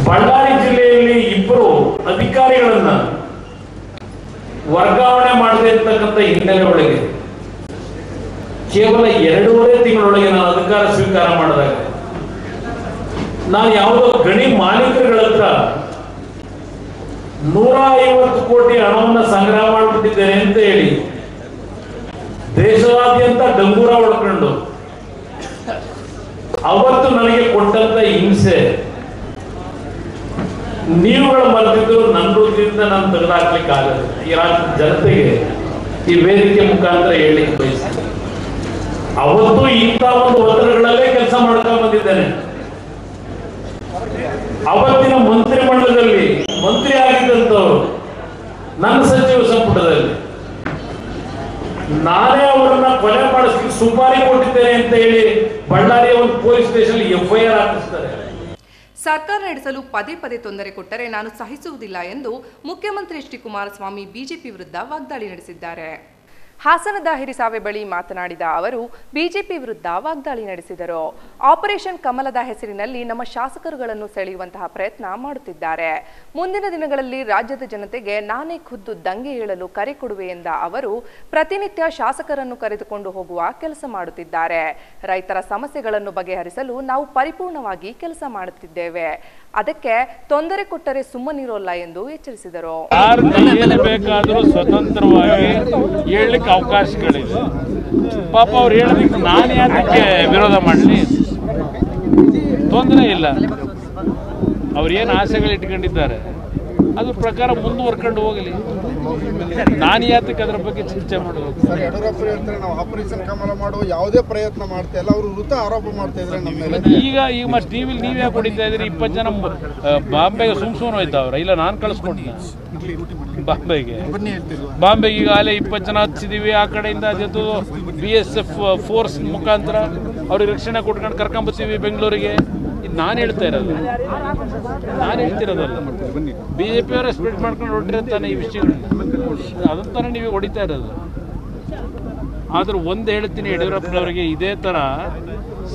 ಬಳ್ಳಾರಿ ಜಿಲ್ಲೆಯಲ್ಲಿ 2 ಅಧಿಕಾರಿಗಳನ್ನ ವರ್ಗಾವಣೆ ಮಾಡದೇ ಇರ್ತಕ್ಕಂಥ ಹಿನ್ನೆಲೆ ಒಳಗೆ ಕೇವಲ 2.5 ತಿಂಗಳೊಳಗೆ ನಾನು ಅಧಿಕಾರ ಸ್ವೀಕಾರ ಮಾಡಿದಾಗ ನಾನು ಯಾವುದೋ ಗಣಿ ಮಾಲೀಕರುಗಳ ಹತ್ರ 150 ಕೋಟಿ ಹಣವನ್ನು ಸಂಗ್ರಹ ಮಾಡಿಬಿಟ್ಟಿದ್ದೇನೆ ಅಂತ ಹೇಳಿ ದೇಶದಾದ್ಯಂತ ಡಂಗೂರ ಹೊಡ್ಕೊಂಡು ಅವತ್ತು ನನಗೆ ಕೊಟ್ಟಂತ ಹಿಂಸೆ ನೀವುಗಳು ಮರೆತಿದ್ರು ನನ್ನ ವೃತ್ತಿಯಿಂದ ನಾನು ತೆಗೆದುಹಾಕ್ಲಿಕ್ಕೆ ಆಗಲ್ಲ. ಈ ರಾಜ್ಯದ ಜನತೆಗೆ ಈ ವೇದಿಕೆ ಮುಖಾಂತರ ಹೇಳಲಿಕ್ಕೆ ಬಯಸ್ತೇನೆ. ಅವತ್ತು ಇಂಥ ಒಂದು ಒತ್ತಡಗಳಲ್ಲೇ ಕೆಲಸ ಮಾಡ್ಕೊಂಡು ಬಂದಿದ್ದೇನೆ. ಅವತ್ತಿನ ಮಂತ್ರಿ ಮಂಡಲದಲ್ಲಿ ಮಂತ್ರಿ ಆಗಿದ್ದಂಥವ್ರು ನನ್ನ ಸಚಿವ ಸಂಪುಟದಲ್ಲಿ ನಾನೇ ಅವರನ್ನ ಕೊಲೆ ಮಾಡಿಸ್ಲಿಕ್ಕೆ ಸುಪಾರಿ ಕೊಟ್ಟಿದ್ದೇನೆ ಅಂತ ಹೇಳಿ ಬಳ್ಳಾರಿಯ ಒಂದು ಪೊಲೀಸ್ ಸ್ಟೇಷನ್ FIR ಹಾಕಿಸ್ತಾರೆ. ಸರ್ಕಾರ ನಡೆಸಲು ಪದೇ ಪದೇ ತೊಂದರೆ ಕೊಟ್ಟರೆ ನಾನು ಸಹಿಸುವುದಿಲ್ಲ ಎಂದು ಮುಖ್ಯಮಂತ್ರಿ ಎಚ್ ಡಿ ಕುಮಾರಸ್ವಾಮಿ ಬಿಜೆಪಿ ವಿರುದ್ಧ ವಾಗ್ದಾಳಿ ನಡೆಸಿದ್ದಾರೆ. ಹಾಸನದ ಹಿರಿಸಾವೆ ಬಳಿ ಮಾತನಾಡಿದ ಅವರು ಬಿಜೆಪಿ ವಿರುದ್ಧ ವಾಗ್ದಾಳಿ ನಡೆಸಿದರು. ಆಪರೇಷನ್ ಕಮಲದ ಹೆಸರಿನಲ್ಲಿ ನಮ್ಮ ಶಾಸಕರುಗಳನ್ನು ಸೆಳೆಯುವಂತಹ ಪ್ರಯತ್ನ ಮಾಡುತ್ತಿದ್ದಾರೆ. ಮುಂದಿನ ದಿನಗಳಲ್ಲಿ ರಾಜ್ಯದ ಜನತೆಗೆ ನಾನೇ ಖುದ್ದು ದಂಗೆ ಏಳಲು ಕರೆ ಕೊಡುವೆ ಎಂದ ಅವರು ಪ್ರತಿನಿತ್ಯ ಶಾಸಕರನ್ನು ಕರೆದುಕೊಂಡು ಹೋಗುವ ಕೆಲಸ ಮಾಡುತ್ತಿದ್ದಾರೆ. ರೈತರ ಸಮಸ್ಯೆಗಳನ್ನು ಬಗೆಹರಿಸಲು ನಾವು ಪರಿಪೂರ್ಣವಾಗಿ ಕೆಲಸ ಮಾಡುತ್ತಿದ್ದೇವೆ. ಅದಕ್ಕೆ ತೊಂದರೆ ಕೊಟ್ಟರೆ ಸುಮ್ಮನಿರೋಲ್ಲ ಎಂದು ಎಚ್ಚರಿಸಿದರು. ಸ್ವತಂತ್ರವಾಗಿ ಹೇಳಲಿಕ್ಕೆ ಅವಕಾಶಗಳಿದೆ. ಪಾಪ ಅವ್ರು ಹೇಳೋದಕ್ಕೆ ನಾನು ಯಾಕೆ ವಿರೋಧ ಮಾಡಲಿ? ತೊಂದರೆ ಇಲ್ಲ. ಅವ್ರು ಏನು ಆಸೆಗಳು ಇಟ್ಕೊಂಡಿದ್ದಾರೆ ಅದ್ರ ಪ್ರಕಾರ ಮುಂದುವರ್ಕೊಂಡು ಹೋಗಲಿ. ನಾನು ಯಾತಕ್ಕೆ ಅದ್ರ ಬಗ್ಗೆ ಚರ್ಚೆ ಮಾಡೋದು? ಸರ್, ಯಡಿಯೂರಪ್ಪ ಹೇಳ್ತಾರೆ ನಾವು ಆಪರೇಷನ್ ಕಮಲ ಮಾಡುವ ಯಾವುದೇ ಪ್ರಯತ್ನ ಮಾಡ್ತಾ ಇಲ್ಲ, ಅವರು ವೃತ ಆರೋಪ ಮಾಡ್ತಾ ಇದ್ದಾರೆ ನಮ್ಮ ಮೇಲೆ. ಈಗ ಮತ್ತೆ ಟಿವಿಲಿ ನೀವೇ ಹೊಡಿತಾ ಇದ್ರಿ. 20 ಜನ ಬಾಂಬೆಗೆ ಸುಮ್ನೆ ಹೋಯ್ತಾವ್ರ? ಇಲ್ಲ, ನಾನು ಕಳಿಸ್ಕೊಟ್ಟಿದ್ದೆ ಬಾಂಬೆಗೆ ಈಗಾಗಲೇ 20 ಜನ ಹಚ್ಚಿದೀವಿ. ಆ ಕಡೆಯಿಂದ ಅದೇದು BSF ಫೋರ್ಸ್ ಮುಖಾಂತರ ಅವ್ರಿಗೆ ರಕ್ಷಣೆ ಕೊಟ್ಕೊಂಡು ಕರ್ಕೊಂಬತ್ತೀವಿ ಬೆಂಗಳೂರಿಗೆ. ಇದು ನಾನು ಹೇಳ್ತಾ ಇರೋದು, ನಾನು ಹೇಳ್ತಿರೋದಲ್ಲ. BJP ಅವರೇ ಸ್ಪ್ರೆಡ್ ಮಾಡ್ಕೊಂಡು ಹೊರಟಿರ್ತಾನೆ ಈ ವಿಷಯಗಳನ್ನ. ಅದಂತಾನೆ ನೀವು ಹೊಡಿತಾ ಇರೋದು. ಆದ್ರೆ ಒಂದು ಹೇಳ್ತೀನಿ, ಯಡಿಯೂರಪ್ಪನವರಿಗೆ ಇದೇ ಥರ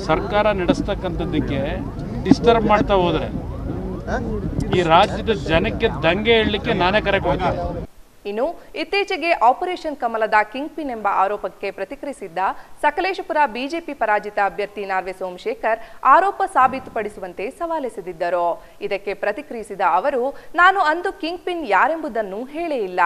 ಸರ್ಕಾರ ನಡೆಸ್ತಕ್ಕಂಥದ್ದಕ್ಕೆ ಡಿಸ್ಟರ್ಬ್ ಮಾಡ್ತಾ ಹೋದರೆ ಈ ರಾಜ್ಯದ ಜನಕ್ಕೆ ದಂಗೆ ಹೇಳಲಿಕ್ಕೆ ನಾನೇ ಕರೆ ಕೊಡ್ತೇನೆ. ಇನ್ನು ಇತ್ತೀಚೆಗೆ ಆಪರೇಷನ್ ಕಮಲದ ಕಿಂಗ್ ಪಿನ್ ಎಂಬ ಆರೋಪಕ್ಕೆ ಪ್ರತಿಕ್ರಿಯಿಸಿದ್ದ ಸಕಲೇಶಪುರ ಬಿಜೆಪಿ ಪರಾಜಿತ ಅಭ್ಯರ್ಥಿ ನಾರ್ವೆ ಸೋಮಶೇಖರ್ ಆರೋಪ ಸಾಬೀತುಪಡಿಸುವಂತೆ ಸವಾಲೆಸೆದಿದ್ದರು. ಇದಕ್ಕೆ ಪ್ರತಿಕ್ರಿಯಿಸಿದ ಅವರು, ನಾನು ಅಂದು ಕಿಂಗ್ ಪಿನ್ ಯಾರೆಂಬುದನ್ನು ಹೇಳೇ ಇಲ್ಲ.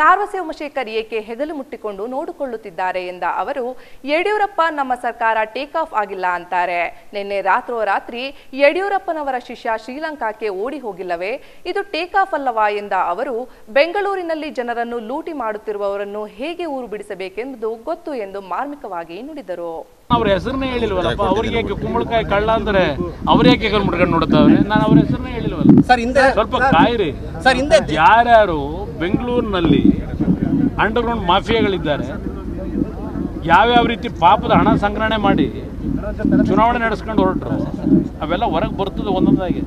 ನಾರ್ವೆ ಸೋಮಶೇಖರ್ ಏಕೆ ಹೆಗಲು ಮುಟ್ಟಿಕೊಂಡು ನೋಡಿಕೊಳ್ಳುತ್ತಿದ್ದಾರೆ ಎಂದ ಅವರು, ಯಡಿಯೂರಪ್ಪ ನಮ್ಮ ಸರ್ಕಾರ ಟೇಕ್ ಆಫ್ ಆಗಿಲ್ಲ ಅಂತಾರೆ. ನಿನ್ನೆ ರಾತ್ರೋರಾತ್ರಿ ಯಡಿಯೂರಪ್ಪನವರ ಶಿಷ್ಯ ಶ್ರೀಲಂಕಾಕ್ಕೆ ಓಡಿ ಹೋಗಿಲ್ಲವೇ? ಇದು ಟೇಕ್ ಆಫ್ ಅಲ್ಲವಾ ಎಂದ ಅವರು, ಬೆಂಗಳೂರಿನಲ್ಲಿ ಜನರನ್ನು ಲೂಟಿ ಮಾಡುತ್ತಿರುವವರನ್ನು ಹೇಗೆ ಊರು ಬಿಡಿಸಬೇಕೆಂಬುದು ಗೊತ್ತು ಎಂದು ಮಾರ್ಮಿಕವಾಗಿ ನುಡಿದರು. ಅವ್ರ ಹೆಸರನ್ನೇ ಹೇಳಿಲ್ವಲ್ಲಪ್ಪ. ಅವ್ರಿಗೆ ಕುಂಬಳಕಾಯಿ ಕಳ್ಳ ಅಂದ್ರೆ ಅವ್ರೇಕೆ ಹೆಗಲು ಮುಟ್ಕೊಂಡು ನೋಡ್ತಾವ್ರೆ? ನಾನು ಅವ್ರ ಹೆಸರನ್ನೇ ಹೇಳಿಲ್ವಲ್ಲ. ಸ್ವಲ್ಪ ಕಾಯಿರಿ. ಯಾರ್ಯಾರು ಬೆಂಗಳೂರಿನಲ್ಲಿ ಅಂಡರ್ಗ್ರೌಂಡ್ ಮಾಫಿಯಾಗಳಿದ್ದಾರೆ, ಯಾವ್ಯಾವ ರೀತಿ ಪಾಪದ ಹಣ ಸಂಗ್ರಹಣೆ ಮಾಡಿ ಚುನಾವಣೆ ನಡೆಸ್ಕೊಂಡು ಹೊರಟ್ರು, ಅವೆಲ್ಲ ಹೊರಗೆ ಬರ್ತದೆ ಒಂದೊಂದಾಗಿ.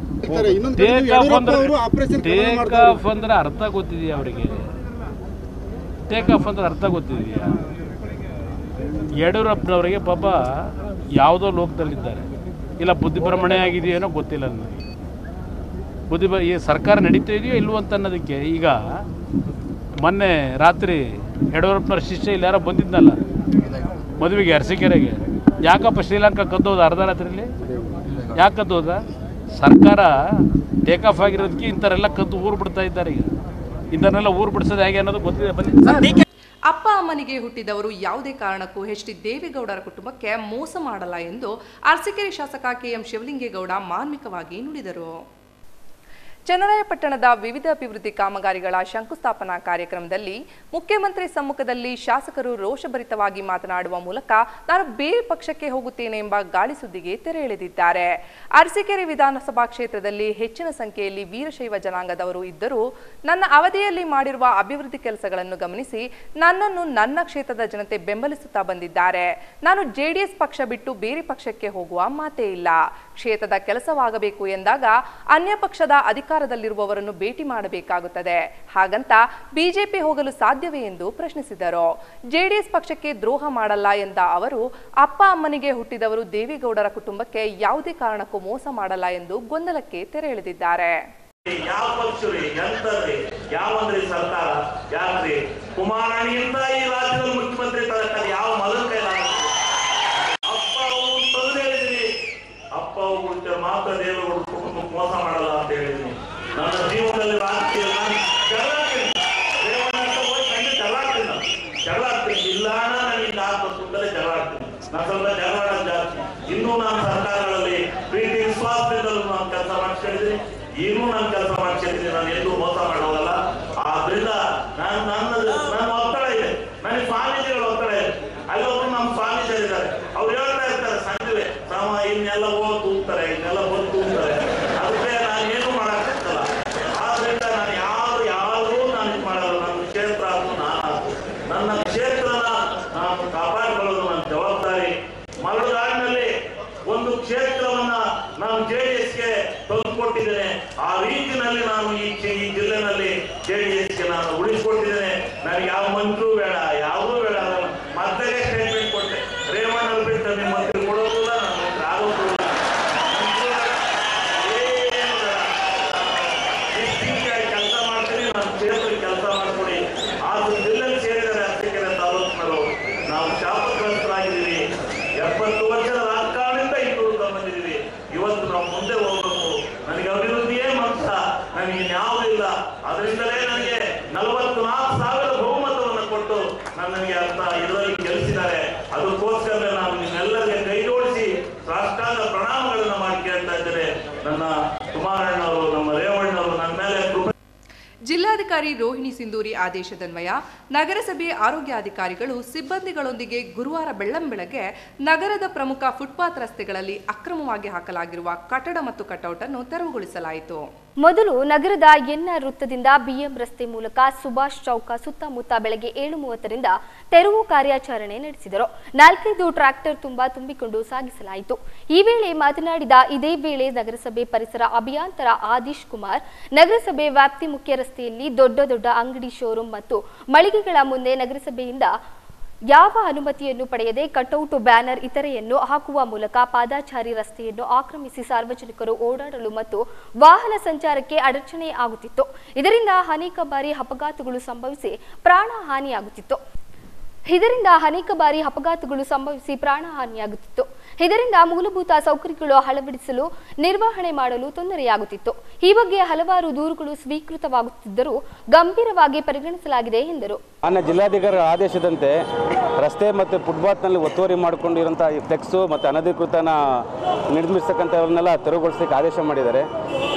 ಟೇಕ್ ಆಫ್ ಅಂದ್ರೆ ಅರ್ಥ ಗೊತ್ತಿದೆಯಾ ಅವರಿಗೆ? ಟೇಕ್ ಆಫ್ ಅಂದ್ರೆ ಅರ್ಥ ಗೊತ್ತಿದೆಯಾ? ಯಡಿಯೂರಪ್ಪನವರಿಗೆ ಪಾಪ ಯಾವುದೋ ಲೋಕದಲ್ಲಿದ್ದಾರೆ, ಇಲ್ಲ ಬುದ್ಧಿಭ್ರಮಣೆ ಆಗಿದೆಯೇನೋ ಗೊತ್ತಿಲ್ಲ ನನಗೆ. ಈ ಸರ್ಕಾರ ನಡೀತಾ ಇದೆಯೋ ಇಲ್ವೋ ಅಂತ ಅನ್ನೋದಕ್ಕೆ ಈಗ ಮೊನ್ನೆ ರಾತ್ರಿ ಯಡಿಯೂರಪ್ಪನವ್ರ ಶಿಷ್ಯ ಇಲ್ಲಿ ಯಾರೋ ಬಂದಿದ್ನಲ್ಲ ಮದುವೆಗೆ ಅರಸೀಕೆರೆಗೆ, ಯಾಕಪ್ಪ ಶ್ರೀಲಂಕಾ ಕದ್ದೋದ ಅರ್ಧ ರಾತ್ರಿಲಿ? ಯಾಕೆ ಕದ್ದೋದ? ಸರ್ಕಾರ ಟೇಕ್ ಆಫ್ ಆಗಿರೋದಕ್ಕೆ ಇಂಥವರೆಲ್ಲ ಕದ್ದು ಊರು ಬಿಡ್ತಾ ಇದ್ದಾರೆ. ಈಗ ಇಂಥವನ್ನೆಲ್ಲ ಊರು ಬಿಡಿಸೋದು ಹೇಗೆ ಅನ್ನೋದು ಗೊತ್ತಿದೆ. ಬನ್ನಿ. ಅಪ್ಪ ಅಮ್ಮನಿಗೆ ಹುಟ್ಟಿದವರು ಯಾವುದೇ ಕಾರಣಕ್ಕೂ ಎಚ್ ಡಿ ದೇವೇಗೌಡರ ಕುಟುಂಬಕ್ಕೆ ಮೋಸ ಮಾಡಲ್ಲ ಎಂದು ಅರಸೀಕೆರೆ ಶಾಸಕ KM ಶಿವಲಿಂಗೇಗೌಡ ಮಾರ್ಮಿಕವಾಗಿ ನುಡಿದರು. ಚನ್ನರಾಯಪಟ್ಟಣದ ವಿವಿಧ ಅಭಿವೃದ್ಧಿ ಕಾಮಗಾರಿಗಳ ಶಂಕುಸ್ಥಾಪನಾ ಕಾರ್ಯಕ್ರಮದಲ್ಲಿ ಮುಖ್ಯಮಂತ್ರಿ ಸಮ್ಮುಖದಲ್ಲಿ ಶಾಸಕರು ರೋಷಭರಿತವಾಗಿ ಮಾತನಾಡುವ ಮೂಲಕ ನಾನು ಬೇರೆ ಪಕ್ಷಕ್ಕೆ ಹೋಗುತ್ತೇನೆ ಎಂಬ ಗಾಳಿ ಸುದ್ದಿಗೆ ತೆರೆ ಎಳೆದಿದ್ದಾರೆ. ಅರಸೀಕೆರೆ ವಿಧಾನಸಭಾ ಕ್ಷೇತ್ರದಲ್ಲಿ ಹೆಚ್ಚಿನ ಸಂಖ್ಯೆಯಲ್ಲಿ ವೀರಶೈವ ಜನಾಂಗದವರು ಇದ್ದರೂ ನನ್ನ ಅವಧಿಯಲ್ಲಿ ಮಾಡಿರುವ ಅಭಿವೃದ್ಧಿ ಕೆಲಸಗಳನ್ನು ಗಮನಿಸಿ ನನ್ನನ್ನು ನನ್ನ ಕ್ಷೇತ್ರದ ಜನತೆ ಬೆಂಬಲಿಸುತ್ತಾ ಬಂದಿದ್ದಾರೆ. ನಾನು JDS ಪಕ್ಷ ಬಿಟ್ಟು ಬೇರೆ ಪಕ್ಷಕ್ಕೆ ಹೋಗುವ ಮಾತೇ ಇಲ್ಲ. ಕ್ಷೇತ್ರದ ಕೆಲಸವಾಗಬೇಕು ಎಂದಾಗ ಅನ್ಯ ಪಕ್ಷದ ಅಧಿಕಾರದಲ್ಲಿರುವವರನ್ನು ಭೇಟಿ ಮಾಡಬೇಕಾಗುತ್ತದೆ. ಹಾಗಂತ ಬಿಜೆಪಿ ಹೋಗಲು ಸಾಧ್ಯವೇ ಎಂದು ಪ್ರಶ್ನಿಸಿದರು. JDS ಪಕ್ಷಕ್ಕೆ ದ್ರೋಹ ಮಾಡಲ್ಲ ಎಂದ ಅವರು, ಅಪ್ಪ ಅಮ್ಮನಿಗೆ ಹುಟ್ಟಿದವರು ದೇವೇಗೌಡರ ಕುಟುಂಬಕ್ಕೆ ಯಾವುದೇ ಕಾರಣಕ್ಕೂ ಮೋಸ ಮಾಡಲ್ಲ ಎಂದು ಗೊಂದಲಕ್ಕೆ ತೆರೆ ಎಳೆದಿದ್ದಾರೆ. ಯಾವ ಪಕ್ಷರಿ ಎಂತದ್ರಿ ಯಾವಂದ್ರಿ ಸರ್ಕಾರ ಯಾಕ್ರಿ ಕುಮಾರಣ್ಣಿಯಿಂದ ಈ ರಾಜ್ಯದಲ್ಲಿ ಮುಖ್ಯಮಂತ್ರಿ ತರಕಾರಿ ಯಾವ ಮಗನ ಕೈಲಾಗ ಅಪ್ಪ ತಂದು ಹೇಳಿದ್ರಿ. ಅಪ್ಪ ಮಾತ್ರ ದೇವೇಗೌಡ ಕುಟುಂಬಕ್ಕೆ ಮೋಸ ಮಾಡಲ್ಲ ಅಂತ ಹೇಳಿದ್ರಿ. ನನ್ನ ಜೀವನದಲ್ಲಿ ರಾಜಕೀಯ ಜಗಳ ಆಗ್ತೀನಿ ಇಲ್ಲ ನನಗೆ ಆತ್ಮಸುಂದರೇ ಜಗಳ ಆಗ್ತೀನಿ. ನಾನು ಸ್ವಲ್ಪ ಜಗಳಾಡೋದು ಜಾಸ್ತಿ. ಇನ್ನೂ ನಾನು ಸರ್ಕಾರಗಳಲ್ಲಿ ಪ್ರೀತಿ ವಿಶ್ವಾಸದಿಂದಲೂ ನಾನು ಕೆಲಸ ಮಾಡಿಸ್ಕೊಂಡಿದ್ದೀನಿ. ಈಗೂ ನಾನು ಕೆಲಸ ಮಾಡ್ಸಿದ್ದೀನಿ. ನಾನು ಎಲ್ಲೂ ಮೋಸ ಮಾಡೋದಲ್ಲ. ಆದ್ರಿಂದ ನನ್ನ ಒತ್ತಡ ಇದೆ. ನನಗೆ ಸ್ವಾಮೀಜಿಗಳ ಒತ್ತಡ ಇದೆ. ಅಲ್ಲೊಬ್ರು ನಮ್ಮ ಸ್ವಾಮೀಜಿ ಇದ್ದಾರೆ. ಅವ್ರು ಹೇಳ್ತಾ ಇರ್ತಾರೆ ಸಂಜೆ ಸಮ ಇನ್ನೆಲ್ಲ ಓದ್ ತೂಗ್ತಾರೆ, ಇನ್ನೆಲ್ಲ ಓದ್ ತೂಗ್ತಾರೆ. ಅದಕ್ಕೆ ನಾನು ಏನು ಮಾಡಕ್ಕಾಗಲ್ಲ. ಆದ್ರಿಂದ ನಾನು ಯಾರು ನಾನು ಇದು ಮಾಡಲ್ಲ. ನನ್ನ ಕ್ಷೇತ್ರ ಆದ್ರು ನಾನು ನನ್ನ ಕ್ಷೇತ್ರನ ನಾನು ಕಾಪಾಡಿಕೊಳ್ಳೋದು ನನ್ನ ಜವಾಬ್ದಾರಿ. ಮರಳುಗಾಡಿನಲ್ಲಿ ಒಂದು ಕ್ಷೇತ್ರವನ್ನ ನಾನು JDSಗೆ ತಂದುಕೊಟ್ಟಿದ್ದೇನೆ. ಆ ರೀತಿಯಲ್ಲಿ ನಾನು ಈ ಜಿಲ್ಲೆನಲ್ಲಿ JDSಗೆ ನಾನು ಉಳಿಸಿಕೊಟ್ಟಿದ್ದೇನೆ. ನನಗೆ ಯಾವ ಮಂತ್ರೂ ಬೇಡ, ಯಾವುದೂ ಬೇಡ. ಮತ್ತೆ ಸ್ಟೇಟ್ಮೆಂಟ್ ಕೊಟ್ಟೆ, ರೇವಣ್ಣ ಬಿಟ್ಟು ನಿಮ್ಮ ಮಂತ್ರಿ ಕೊಡೋದಿಲ್ಲ, ನನ್ನ ಮಂತ್ರಿ ಆಗೋದು ಕೆಲಸ ಮಾಡ್ತೀನಿ. ನನ್ನ ಕ್ಷೇತ್ರಕ್ಕೆ ಕೆಲಸ ಮಾಡ್ಕೊಡಿ. ಆದ್ರೂ ಜಿಲ್ಲೆಗೆ ಸೇರಿದರೆ ಅರಸೀಕೆರೆ ತಾಲೂಕಿನವರು ನಾವು ಶಾಪಗ್ರಸ್ತರಾಗಿದ್ದೀವಿ. 70 ವರ್ಷದ ರಾಜಕಾರಣದಿಂದ ಹಿಂದುಳಿದು ಬಂದಿದ್ದೀವಿ. ಇವತ್ತು ನಾವು ಮುಂದೆ ಹೋಗ್ಬೇಕು. ನನಗೆ ಅಭಿವೃದ್ಧಿಯೇ ಮಂತ್ರ, ನನಗೆ ಯಾವುದಿಲ್ಲ. ಅದರಿಂದಲೇ ನನಗೆ 44,000 ಬಹುಮತವನ್ನು ಕೊಟ್ಟು ನನಗೆ ಅಂತ ಇದರಲ್ಲಿ ಗೆಲ್ಲಿಸಿದ್ದಾರೆ. ಅದಕ್ಕೋಸ್ಕರ ನಾನು ನಿಮ್ಮೆಲ್ಲರಿಗೆ ಕೈ ಜೋಡಿಸಿ ಸಾಷ್ಟಾಂಗ ಪ್ರಣಾಮಗಳನ್ನು ಮಾಡಿ ಕೇಳ್ತಾ ಇದ್ದೇನೆ. ನನ್ನ ಕುಮಾರಣ್ಣವರು, ನಮ್ಮ ರೇವಣ್ಣವರು ನನ್ನ ಮೇಲೆ ಜಿಲ್ಲಾಧಿಕಾರಿ ರೋಹಿಣಿ ಸಿಂಧೂರಿ ಆದೇಶದನ್ವಯ ನಗರಸಭೆ ಆರೋಗ್ಯಾಧಿಕಾರಿಗಳು ಸಿಬ್ಬಂದಿಗಳೊಂದಿಗೆ ಗುರುವಾರ ಬೆಳ್ಳಂಬೆಳಗ್ಗೆ ನಗರದ ಪ್ರಮುಖ ಫುಟ್ಪಾತ್ ರಸ್ತೆಗಳಲ್ಲಿ ಅಕ್ರಮವಾಗಿ ಹಾಕಲಾಗಿರುವ ಕಟ್ಟಡ ಮತ್ತು ಕಟೌಟ್ ಅನ್ನು ತೆರವುಗೊಳಿಸಲಾಯಿತು. ಮೊದಲು ನಗರದ ಎನ್ಆರ್ ವೃತ್ತದಿಂದ ಬಿಎಂ ರಸ್ತೆ ಮೂಲಕ ಸುಭಾಷ್ ಚೌಕ ಸುತ್ತಮುತ್ತ ಬೆಳಗ್ಗೆ 7:30ರಿಂದ ತೆರವು ಕಾರ್ಯಾಚರಣೆ ನಡೆಸಿದರು. 4-5 ಟ್ರ್ಯಾಕ್ಟರ್ ತುಂಬಿಕೊಂಡು ಸಾಗಿಸಲಾಯಿತು. ಈ ವೇಳೆ ಮಾತನಾಡಿದ ಇದೇ ವೇಳೆ ನಗರಸಭೆ ಪರಿಸರ ಅಭಿಯಂತರ ಆದೀಶ್ ಕುಮಾರ್, ನಗರಸಭೆ ವ್ಯಾಪ್ತಿ ಮುಖ್ಯ ರಸ್ತೆಯಲ್ಲಿ ದೊಡ್ಡ ಅಂಗಡಿ, ಶೋರೂಂ ಮತ್ತು ಮಳಿಗೆಗಳ ಮುಂದೆ ನಗರಸಭೆಯಿಂದ ಯಾವ ಅನುಮತಿಯನ್ನು ಪಡೆಯದೆ ಕಟೌಟ್, ಬ್ಯಾನರ್ ಇತರೆಯನ್ನು ಹಾಕುವ ಮೂಲಕ ಪಾದಚಾರಿ ರಸ್ತೆಯನ್ನು ಆಕ್ರಮಿಸಿ ಸಾರ್ವಜನಿಕರು ಓಡಾಡಲು ಮತ್ತು ವಾಹನ ಸಂಚಾರಕ್ಕೆ ಅಡಚಣೆ ಆಗುತ್ತಿತ್ತು. ಇದರಿಂದ ಅನೇಕ ಬಾರಿ ಅಪಘಾತಗಳು ಸಂಭವಿಸಿ ಪ್ರಾಣಹಾನಿಯಾಗುತ್ತಿತ್ತು. ಇದರಿಂದ ಮೂಲಭೂತ ಸೌಕರ್ಯಗಳು ಅಳವಡಿಸಲು, ನಿರ್ವಹಣೆ ಮಾಡಲು ತೊಂದರೆಯಾಗುತ್ತಿತ್ತು. ಈ ಬಗ್ಗೆ ಹಲವಾರು ದೂರುಗಳು ಸ್ವೀಕೃತವಾಗುತ್ತಿದ್ದರೂ ಗಂಭೀರವಾಗಿ ಪರಿಗಣಿಸಲಾಗಿದೆ ಎಂದರು. ಜಿಲ್ಲಾಧಿಕಾರಿ ಆದೇಶದಂತೆ ರಸ್ತೆ ಮತ್ತು ಫುಟ್ಪಾತ್ನಲ್ಲಿ ಒತ್ತುವರಿ ಮಾಡಿಕೊಂಡಿರುವಂಥ ಫ್ಲೆಕ್ಸು ಮತ್ತು ಅನಧಿಕೃತನ ನಿರ್ಮಿಸ್ತಕ್ಕಂಥವ್ರನ್ನೆಲ್ಲ ತೆರವುಗೊಳಿಸಲಿಕ್ಕೆ ಆದೇಶ ಮಾಡಿದ್ದಾರೆ.